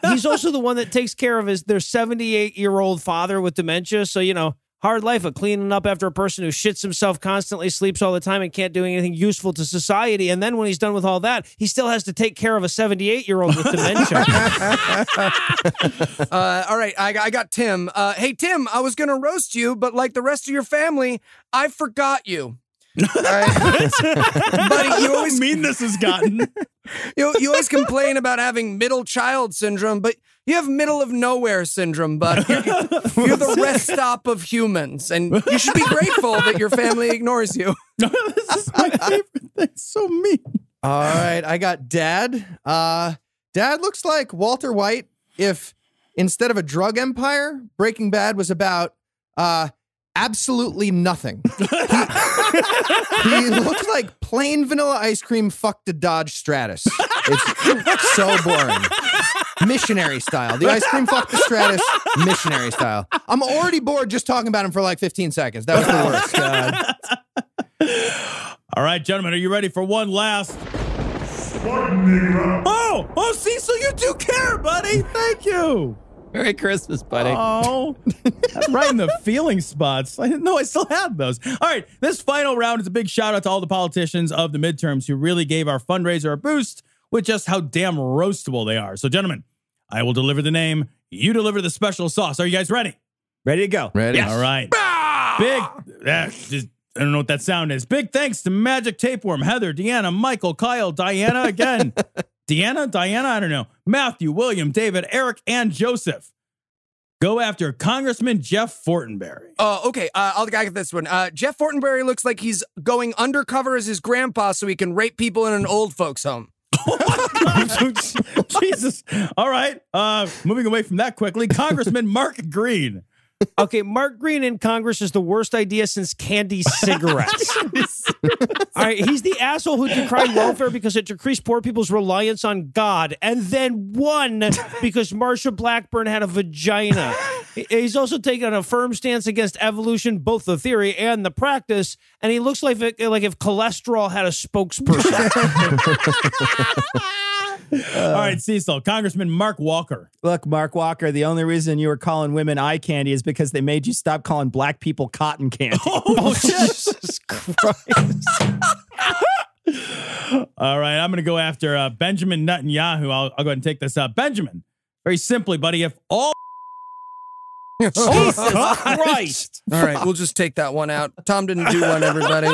[SPEAKER 16] He's also the one that takes care of their 78-year-old father with dementia. So, hard life of cleaning up after a person who shits himself constantly, sleeps all the time, and can't do anything useful to society. And then when he's done with all that, he still has to take care of a 78-year-old with dementia.
[SPEAKER 14] All right, I got Tim. Hey, Tim, I was going to roast you, but like the rest of your family, I forgot you. Buddy, you always
[SPEAKER 5] mean this has gotten.
[SPEAKER 14] You always complain about having middle child syndrome, but you have middle of nowhere syndrome, bud. You're the rest stop of humans, and you should be grateful that your family ignores you.
[SPEAKER 5] This is my favorite thing. So mean.
[SPEAKER 15] All right, I got Dad. Dad looks like Walter White if instead of a drug empire, Breaking Bad was about absolutely nothing. He looks like plain vanilla ice cream fucked a Dodge Stratus. It's so boring. Missionary style. The ice cream fucked the Stratus, missionary style. I'm already bored just talking about him for like 15 seconds. That was the worst. God.
[SPEAKER 5] All right, gentlemen, are you ready for one last? Oh, see, so you do care, buddy. Thank you.
[SPEAKER 1] Merry Christmas, buddy.
[SPEAKER 5] Oh, that's right in the feeling spots. I didn't know I still had those. All right, this final round is a big shout out to all the politicians of the midterms who really gave our fundraiser a boost with just how damn roastable they are. So, gentlemen, I will deliver the name. You deliver the special sauce. Are you guys ready?
[SPEAKER 1] Ready to go.
[SPEAKER 15] Ready.
[SPEAKER 5] Yes. All right. I don't know what that sound is. Big thanks to Magic Tapeworm, Heather, Deanna, Michael, Kyle, Diana again. Diana, I don't know. Matthew, William, David, Eric, and Joseph. Go after Congressman Jeff Fortenberry.
[SPEAKER 14] Oh, okay. I'll get this one. Jeff Fortenberry looks like he's going undercover as his grandpa so he can rape people in an old folks' home.
[SPEAKER 5] Jesus. All right. Moving away from that quickly, Congressman Mark Green.
[SPEAKER 16] Okay, Mark Green in Congress is the worst idea since candy cigarettes. All right, he's the asshole who decried welfare because it decreased poor people's reliance on God, and then won because Marsha Blackburn had a vagina. He's also taken a firm stance against evolution, both the theory and the practice, and he looks like if cholesterol had a spokesperson.
[SPEAKER 5] All right, Cecil, Congressman Mark Walker.
[SPEAKER 1] Look, Mark Walker, the only reason you were calling women eye candy is because they made you stop calling black people cotton candy.
[SPEAKER 5] Oh, Jesus Christ. All right, I'm going to go after Benjamin Netanyahu. I'll go ahead and take this up. Benjamin, very simply, buddy, if all...
[SPEAKER 14] Jesus Christ. All right, we'll just take that one out. Tom didn't do one, everybody.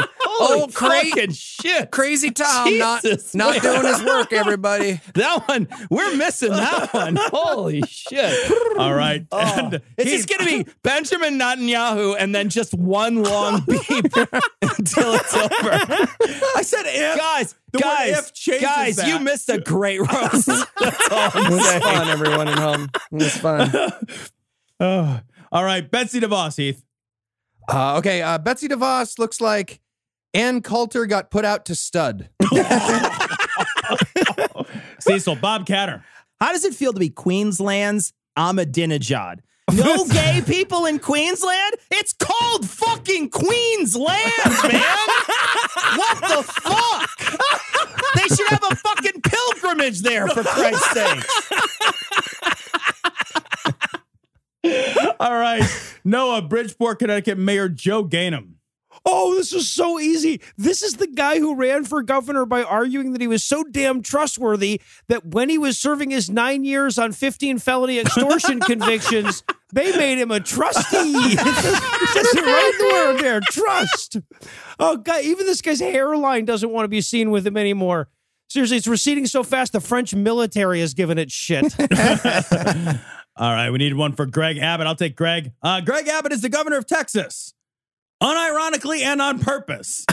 [SPEAKER 1] Fucking shit.
[SPEAKER 14] Crazy Tom
[SPEAKER 1] Jesus,
[SPEAKER 14] not doing his work, everybody.
[SPEAKER 1] That one, we're missing that one. Holy shit.
[SPEAKER 5] All right.
[SPEAKER 1] And it's just going to be Benjamin Netanyahu and then just one long beep until it's over.
[SPEAKER 5] I said if.
[SPEAKER 1] Guys,
[SPEAKER 5] that.
[SPEAKER 1] you missed a great roast. That's all I'm
[SPEAKER 14] It was
[SPEAKER 1] saying.
[SPEAKER 14] fun, everyone at home. It was fun.
[SPEAKER 5] All right, Betsy DeVos, Heath.
[SPEAKER 15] Okay, Betsy DeVos looks like Ann Coulter got put out to stud.
[SPEAKER 5] Cecil, Bob Catter.
[SPEAKER 1] How does it feel to be Queensland's Ahmadinejad? No gay people in Queensland? It's called fucking Queensland, man! What the fuck? They should have a fucking pilgrimage there, for Christ's sake.
[SPEAKER 5] All right, Noah, Bridgeport, Connecticut Mayor Joe Gainham.
[SPEAKER 16] Oh, this is so easy. This is the guy who ran for governor by arguing that he was so damn trustworthy that when he was serving his 9 years on 15 felony extortion convictions, they made him a trustee. It says it right there, trust. Oh, God, even this guy's hairline doesn't want to be seen with him anymore. Seriously, it's receding so fast, the French military has given it shit.
[SPEAKER 5] All right, we need one for Greg Abbott. I'll take Greg. Greg Abbott is the governor of Texas, unironically and on purpose.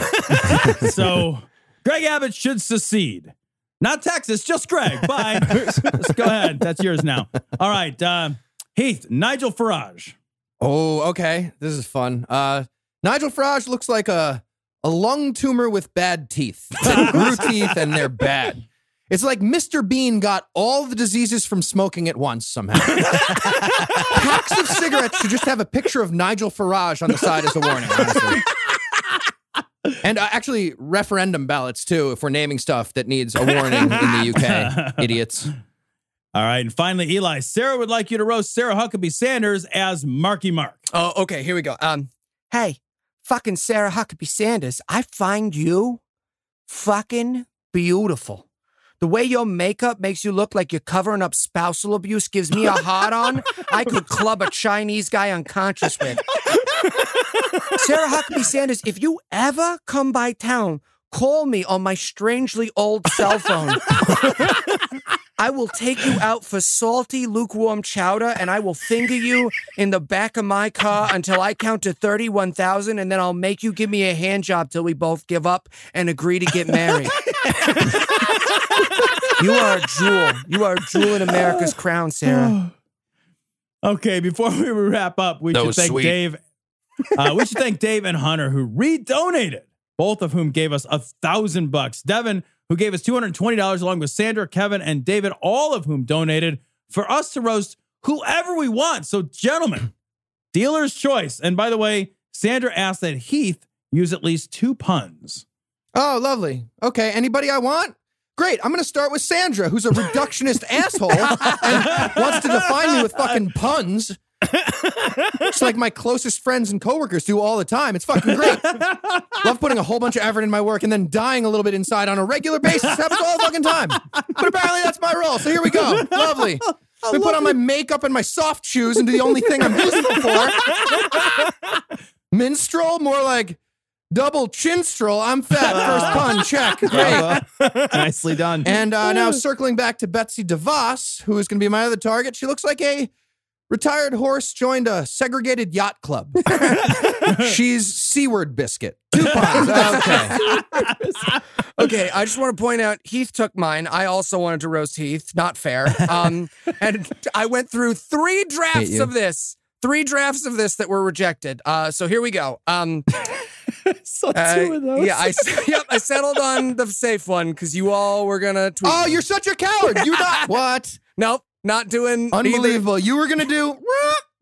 [SPEAKER 5] So Greg Abbott should secede. Not Texas, just Greg. Bye. Let's go ahead. That's yours now. All right, Heath, Nigel Farage.
[SPEAKER 15] Oh, okay. This is fun. Nigel Farage looks like a lung tumor with bad teeth. That grew teeth and they're bad. It's like Mr. Bean got all the diseases from smoking at once somehow. Packs of cigarettes should just have a picture of Nigel Farage on the side as a warning, honestly. And actually, referendum ballots, too, if we're naming stuff that needs a warning in the UK. Idiots.
[SPEAKER 5] All right, and finally, Eli, Sarah would like you to roast Sarah Huckabee Sanders as Marky Mark.
[SPEAKER 14] Oh, okay, here we go. Hey, fucking Sarah Huckabee Sanders, I find you fucking beautiful. The way your makeup makes you look like you're covering up spousal abuse gives me a hard-on I could club a Chinese guy unconscious with. Sarah Huckabee Sanders, if you ever come by town, call me on my strangely old cell phone. I will take you out for salty, lukewarm chowder, and I will finger you in the back of my car until I count to 31,000, and then I'll make you give me a hand job till we both give up and agree to get married. You are a jewel. You are a jewel in America's crown, Sarah.
[SPEAKER 5] Okay, before we wrap up, we should thank Dave. We should thank Dave and Hunter, who re-donated, both of whom gave us $1,000. Devin, who gave us $220, along with Sandra, Kevin, and David, all of whom donated for us to roast whoever we want. So, gentlemen, dealer's choice. And by the way, Sandra asked that Heath use at least 2 puns.
[SPEAKER 15] Oh, lovely. Okay, anybody I want? Great, I'm going to start with Sandra, who's a reductionist asshole and wants to define me with fucking puns. It's like my closest friends and coworkers do all the time. It's fucking great. Love putting a whole bunch of effort in my work and then dying a little bit inside on a regular basis. Happens all the fucking time. But apparently that's my role, so here we go. Lovely. I put on my makeup and my soft shoes and do the only thing I'm useful for. Minstrel, more like double chinstrel. I'm fat. First pun, check. Great.
[SPEAKER 1] Nicely done.
[SPEAKER 15] And now circling back to Betsy DeVos, who is going to be my other target. She looks like a Retired horse joined a segregated yacht club. She's Seaward Biscuit. 2 puns. Okay.
[SPEAKER 14] Okay, I just want to point out, Heath took mine. I also wanted to roast Heath. Not fair. And I went through 3 drafts of this. 3 drafts of this that were rejected. So here we go.
[SPEAKER 1] So 2 of those.
[SPEAKER 14] Yeah, I settled on the safe one because you all were gonna tweet.
[SPEAKER 15] Oh, you're such a coward. You're not. What?
[SPEAKER 14] Nope, not doing.
[SPEAKER 15] Unbelievable. You were gonna do.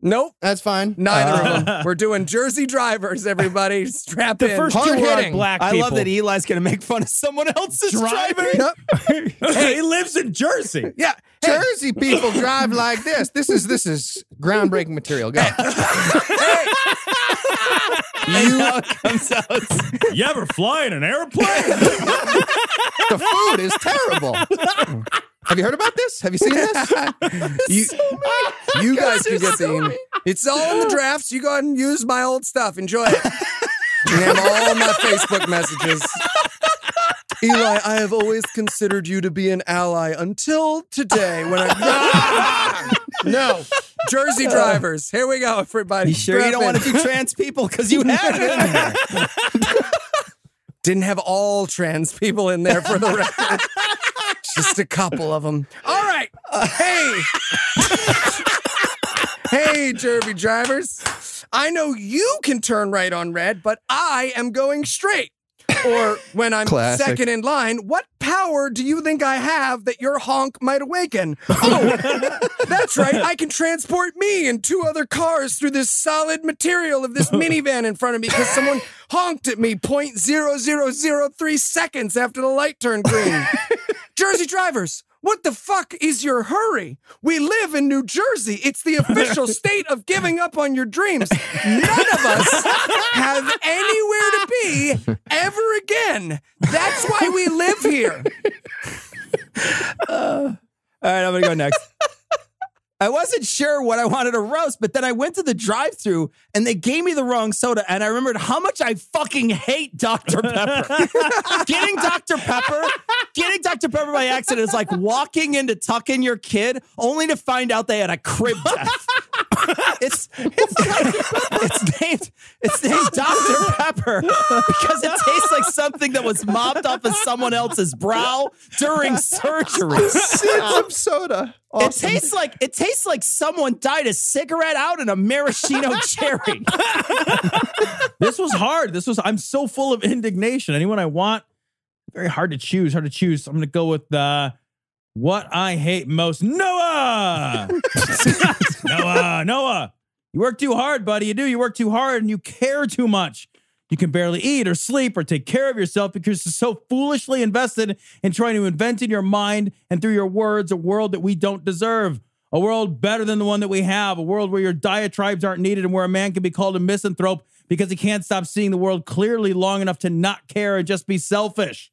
[SPEAKER 14] Nope,
[SPEAKER 15] that's fine.
[SPEAKER 14] Neither of them. We're doing Jersey drivers. Everybody, strap in.
[SPEAKER 16] The first 2 were on black people.
[SPEAKER 1] I love that Eli's going to make fun of someone else's driving.
[SPEAKER 5] Hey, he lives in Jersey.
[SPEAKER 14] Yeah,
[SPEAKER 15] Jersey people drive like this. This is groundbreaking material. Go.
[SPEAKER 5] You ever fly in an airplane?
[SPEAKER 15] The food is terrible. Have you heard about this? Have you seen this?
[SPEAKER 14] You guys can get the. It's all in the drafts. You go ahead and use my old stuff. Enjoy it. You have all my Facebook messages. Eli, I have always considered you to be an ally until today when I. No. Jersey drivers. Here we go, everybody.
[SPEAKER 1] You sure you don't want to do trans people? Because you have it.
[SPEAKER 14] Didn't have all trans people in there for the record. Just a couple of them. All right. Hey. Hey, Jersey drivers. I know you can turn right on red, but I am going straight. Or when I'm second in line, what power do you think I have that your honk might awaken? Oh, that's right. I can transport me and 2 other cars through this solid material of this minivan in front of me because someone honked at me 0.0003 seconds after the light turned green. Jersey drivers, what the fuck is your hurry? We live in New Jersey. It's the official state of giving up on your dreams. None of us have anywhere to be ever again. That's why we live here.
[SPEAKER 1] All right, I'm going to go next. I wasn't sure what I wanted to roast, but then I went to the drive-thru and they gave me the wrong soda, and I remembered how much I fucking hate Dr. Pepper. Getting Dr. Pepper by accident is like walking in to tuck in your kid only to find out they had a crib death. It's named Dr. Pepper because it tastes like something that was mopped off of someone else's brow during surgery.
[SPEAKER 15] Some soda. Awesome.
[SPEAKER 1] It tastes like someone dyed a cigarette out in a maraschino cherry.
[SPEAKER 5] This was hard. I'm so full of indignation. Anyone I want, very hard to choose. I'm going to go with what I hate most. Noah! Noah. You work too hard, buddy. You do. You work too hard and you care too much. You can barely eat or sleep or take care of yourself because you're so foolishly invested in trying to invent in your mind and through your words a world that we don't deserve. A world better than the one that we have. A world where your diatribes aren't needed and where a man can be called a misanthrope because he can't stop seeing the world clearly long enough to not care and just be selfish.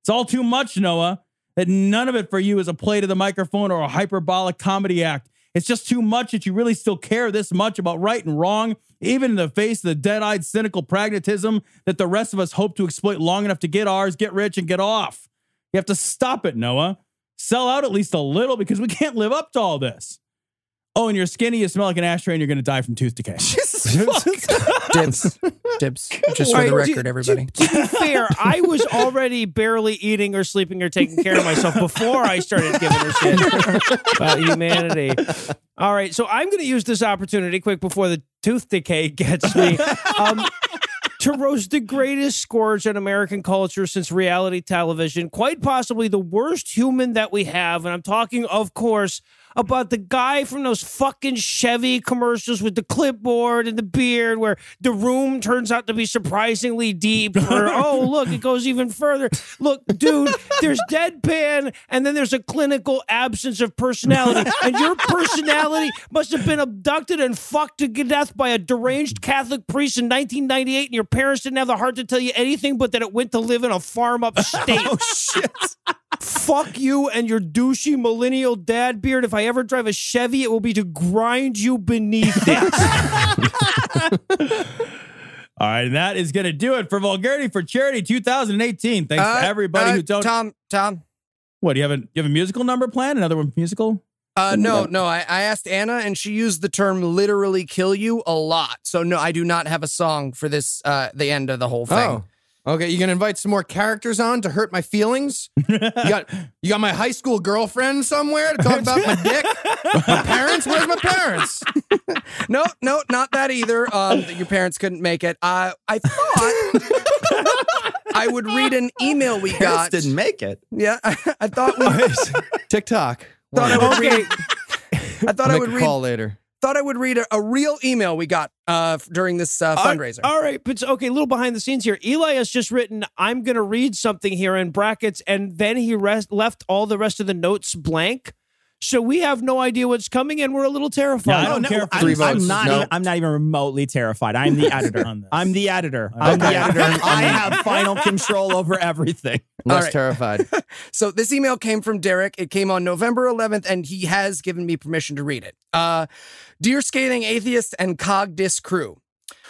[SPEAKER 5] It's all too much, Noah, that none of it for you is a play to the microphone or a hyperbolic comedy act. It's just too much that you really still care this much about right and wrong, even in the face of the dead-eyed, cynical pragmatism that the rest of us hope to exploit long enough to get ours, get rich, and get off. You have to stop it, Noah. Sell out at least a little because we can't live up to all this. Oh, and you're skinny, you smell like an ashtray, and you're going to die from tooth decay.
[SPEAKER 14] Dibs. Just for the record, everybody.
[SPEAKER 16] To be fair, I was already barely eating or sleeping or taking care of myself before I started giving her shit about humanity. All right, so I'm going to use this opportunity quick before the tooth decay gets me to roast the greatest scourge in American culture since reality television, quite possibly the worst human that we have. And I'm talking, of course, about the guy from those fucking Chevy commercials with the clipboard and the beard where the room turns out to be surprisingly deep. Or, oh, look, it goes even further. Look, dude, there's deadpan and then there's a clinical absence of personality. And your personality must have been abducted and fucked to death by a deranged Catholic priest in 1998 and your parents didn't have the heart to tell you anything but that it went to live in a farm upstate.
[SPEAKER 1] Oh, shit.
[SPEAKER 16] Fuck you and your douchey millennial dad beard. If I ever drive a Chevy, it will be to grind you beneath it.
[SPEAKER 5] All right, and that is going to do it for Vulgarity for Charity 2018. Thanks to everybody who don't.
[SPEAKER 14] Tom.
[SPEAKER 5] What, do you have a musical number planned? Another one musical?
[SPEAKER 14] No. I asked Anna, and she used the term "literally kill you" a lot. So no, I do not have a song for this. The end of the whole thing.
[SPEAKER 15] Oh. Okay, you gonna invite some more characters on to hurt my feelings? You got my high school girlfriend somewhere to talk about my dick? My parents? Where's my parents?
[SPEAKER 14] No, not that either. That your parents couldn't make it. I thought I would read an email we
[SPEAKER 1] Parents
[SPEAKER 14] got.
[SPEAKER 1] didn't make it.
[SPEAKER 14] Yeah, I thought
[SPEAKER 15] TikTok.
[SPEAKER 14] Thought I would read. I thought I would read.
[SPEAKER 15] Call later.
[SPEAKER 14] Thought I would read a real email we got during this fundraiser.
[SPEAKER 16] All right, but okay, a little behind the scenes here. Eli has just written, I'm going to read something here in brackets, and then he left all the rest of the notes blank. So we have no idea what's coming, and we're a little terrified.
[SPEAKER 1] I don't care. I'm not even remotely terrified. I'm the editor. I'm the editor. I have final control over everything.
[SPEAKER 15] Less terrified.
[SPEAKER 14] So this email came from Derek. It came on November 11th, and he has given me permission to read it. Dear Scathing Atheist and Cogdis crew,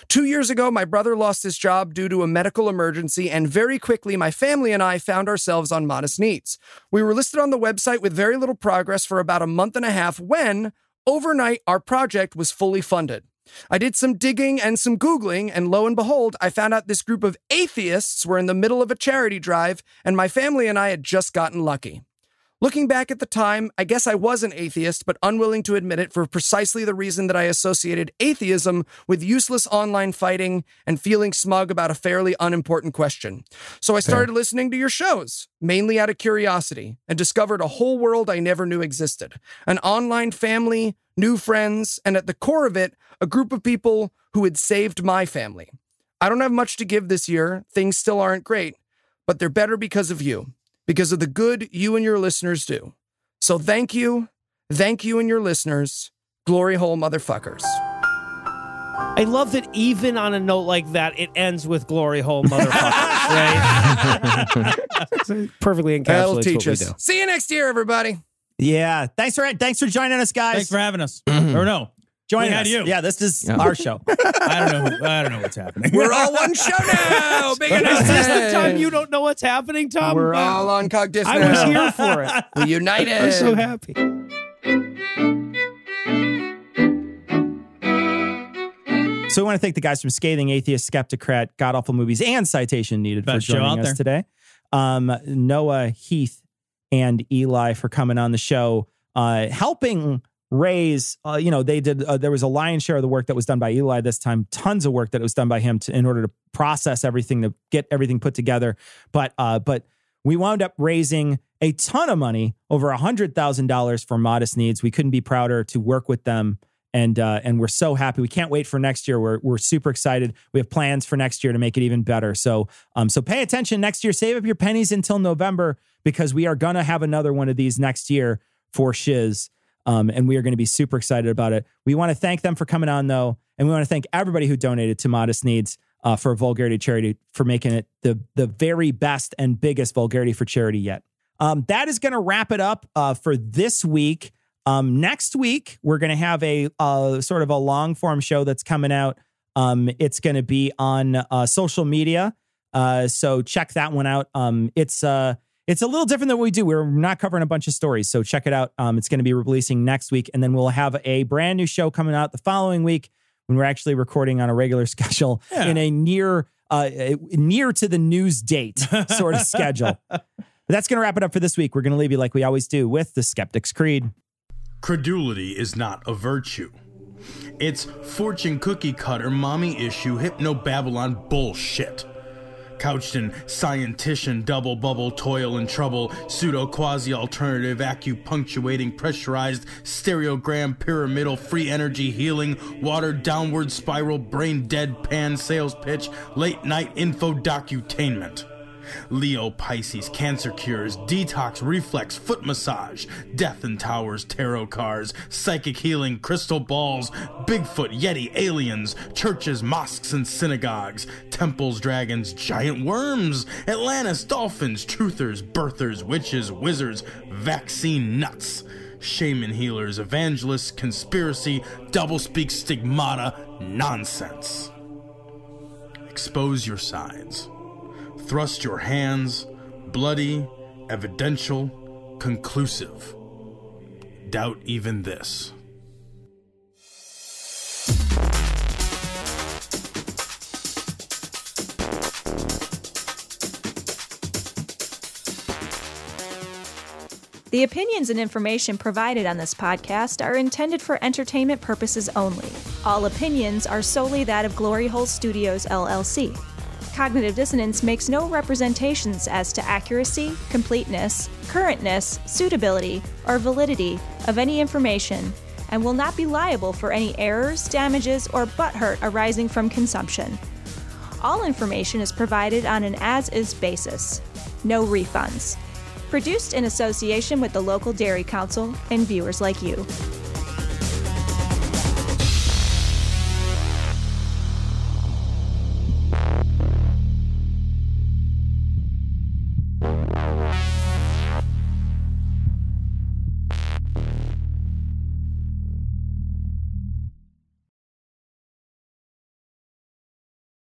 [SPEAKER 14] 2 years ago, my brother lost his job due to a medical emergency, and very quickly, my family and I found ourselves on Modest Needs. We were listed on the website with very little progress for about a month and a half when, overnight, our project was fully funded. I did some digging and some Googling, and lo and behold, I found out this group of atheists were in the middle of a charity drive, and my family and I had just gotten lucky. Looking back at the time, I guess I was an atheist, but unwilling to admit it for precisely the reason that I associated atheism with useless online fighting and feeling smug about a fairly unimportant question. So I started listening to your shows, mainly out of curiosity, and discovered a whole world I never knew existed. An online family, new friends, and at the core of it, a group of people who had saved my family. I don't have much to give this year. Things still aren't great, but they're better because of you. Because of the good you and your listeners do. So thank you and your listeners. Glory hole motherfuckers.
[SPEAKER 16] I love that even on a note like that, it ends with glory hole motherfuckers, right? Perfectly
[SPEAKER 14] That'll
[SPEAKER 16] encapsulates
[SPEAKER 14] teach
[SPEAKER 16] what
[SPEAKER 14] us.
[SPEAKER 16] we do.
[SPEAKER 14] See you next year, everybody.
[SPEAKER 1] Yeah. Thanks for joining us, guys.
[SPEAKER 5] Thanks for having us. Or no.
[SPEAKER 1] Joining
[SPEAKER 5] We had
[SPEAKER 1] us.
[SPEAKER 5] you.
[SPEAKER 1] Yeah, this is our show.
[SPEAKER 5] I don't know what's happening.
[SPEAKER 14] We're all one show now. Big
[SPEAKER 16] Is this the
[SPEAKER 14] announcement.
[SPEAKER 16] time you don't know what's happening, Tom?
[SPEAKER 14] We're all on Cogdis now.
[SPEAKER 16] I was here for it.
[SPEAKER 14] We're united.
[SPEAKER 16] I'm so happy.
[SPEAKER 1] So we want to thank the guys from Scathing Atheist, Skeptocrat, God Awful Movies, and Citation Needed
[SPEAKER 5] Best
[SPEAKER 1] for
[SPEAKER 5] show
[SPEAKER 1] joining
[SPEAKER 5] out
[SPEAKER 1] us
[SPEAKER 5] there.
[SPEAKER 1] today. Noah, Heath, and Eli for coming on the show, helping raise, they did, there was a lion's share of the work that was done by Eli this time, tons of work that was done by him in order to process everything, to get everything put together. But we wound up raising a ton of money, over $100,000 for Modest Needs. We couldn't be prouder to work with them. And we're so happy. We can't wait for next year. We're super excited. We have plans for next year to make it even better. So pay attention next year. Save up your pennies until November, because we are going to have another one of these next year for Shiz. And we are going to be super excited about it. We want to thank them for coming on, though. And we want to thank everybody who donated to Modest Needs for Vulgarity Charity, for making it the very best and biggest Vulgarity for charity yet. That is going to wrap it up for this week. Next week, we're going to have a sort of a long form show that's coming out. It's going to be on social media. So check that one out. It's a little different than what we do. We're not covering a bunch of stories. So check it out. It's going to be releasing next week. And then we'll have a brand new show coming out the following week, when we're actually recording on a regular schedule in a near to the news date sort of schedule. But that's going to wrap it up for this week. We're going to leave you like we always do with the Skeptic's Creed.
[SPEAKER 17] Credulity is not a virtue. It's fortune cookie cutter, mommy issue, hypno-Babylon bullshit. Couched in scientician, double bubble, toil and trouble, pseudo quasi alternative, acupunctuating, pressurized, stereogram, pyramidal, free energy healing, watered downward spiral, brain deadpan sales pitch, late night info docutainment. Leo, Pisces, cancer cures, detox, reflex, foot massage, death and towers, tarot cards, psychic healing, crystal balls, Bigfoot, Yeti, aliens, churches, mosques and synagogues, temples, dragons, giant worms, Atlantis, dolphins, truthers, birthers, witches, wizards, vaccine nuts, shaman healers, evangelists, conspiracy, doublespeak, stigmata, nonsense. Expose your sides. Thrust your hands, bloody, evidential, conclusive. doubt even this.
[SPEAKER 4] The opinions and information provided on this podcast are intended for entertainment purposes only. All opinions are solely that of Glory Hole Studios, LLC. Cognitive Dissonance makes no representations as to accuracy, completeness, currentness, suitability, or validity of any information, and will not be liable for any errors, damages, or butthurt arising from consumption. All information is provided on an as-is basis. No refunds. Produced in association with the local Dairy Council and viewers like you.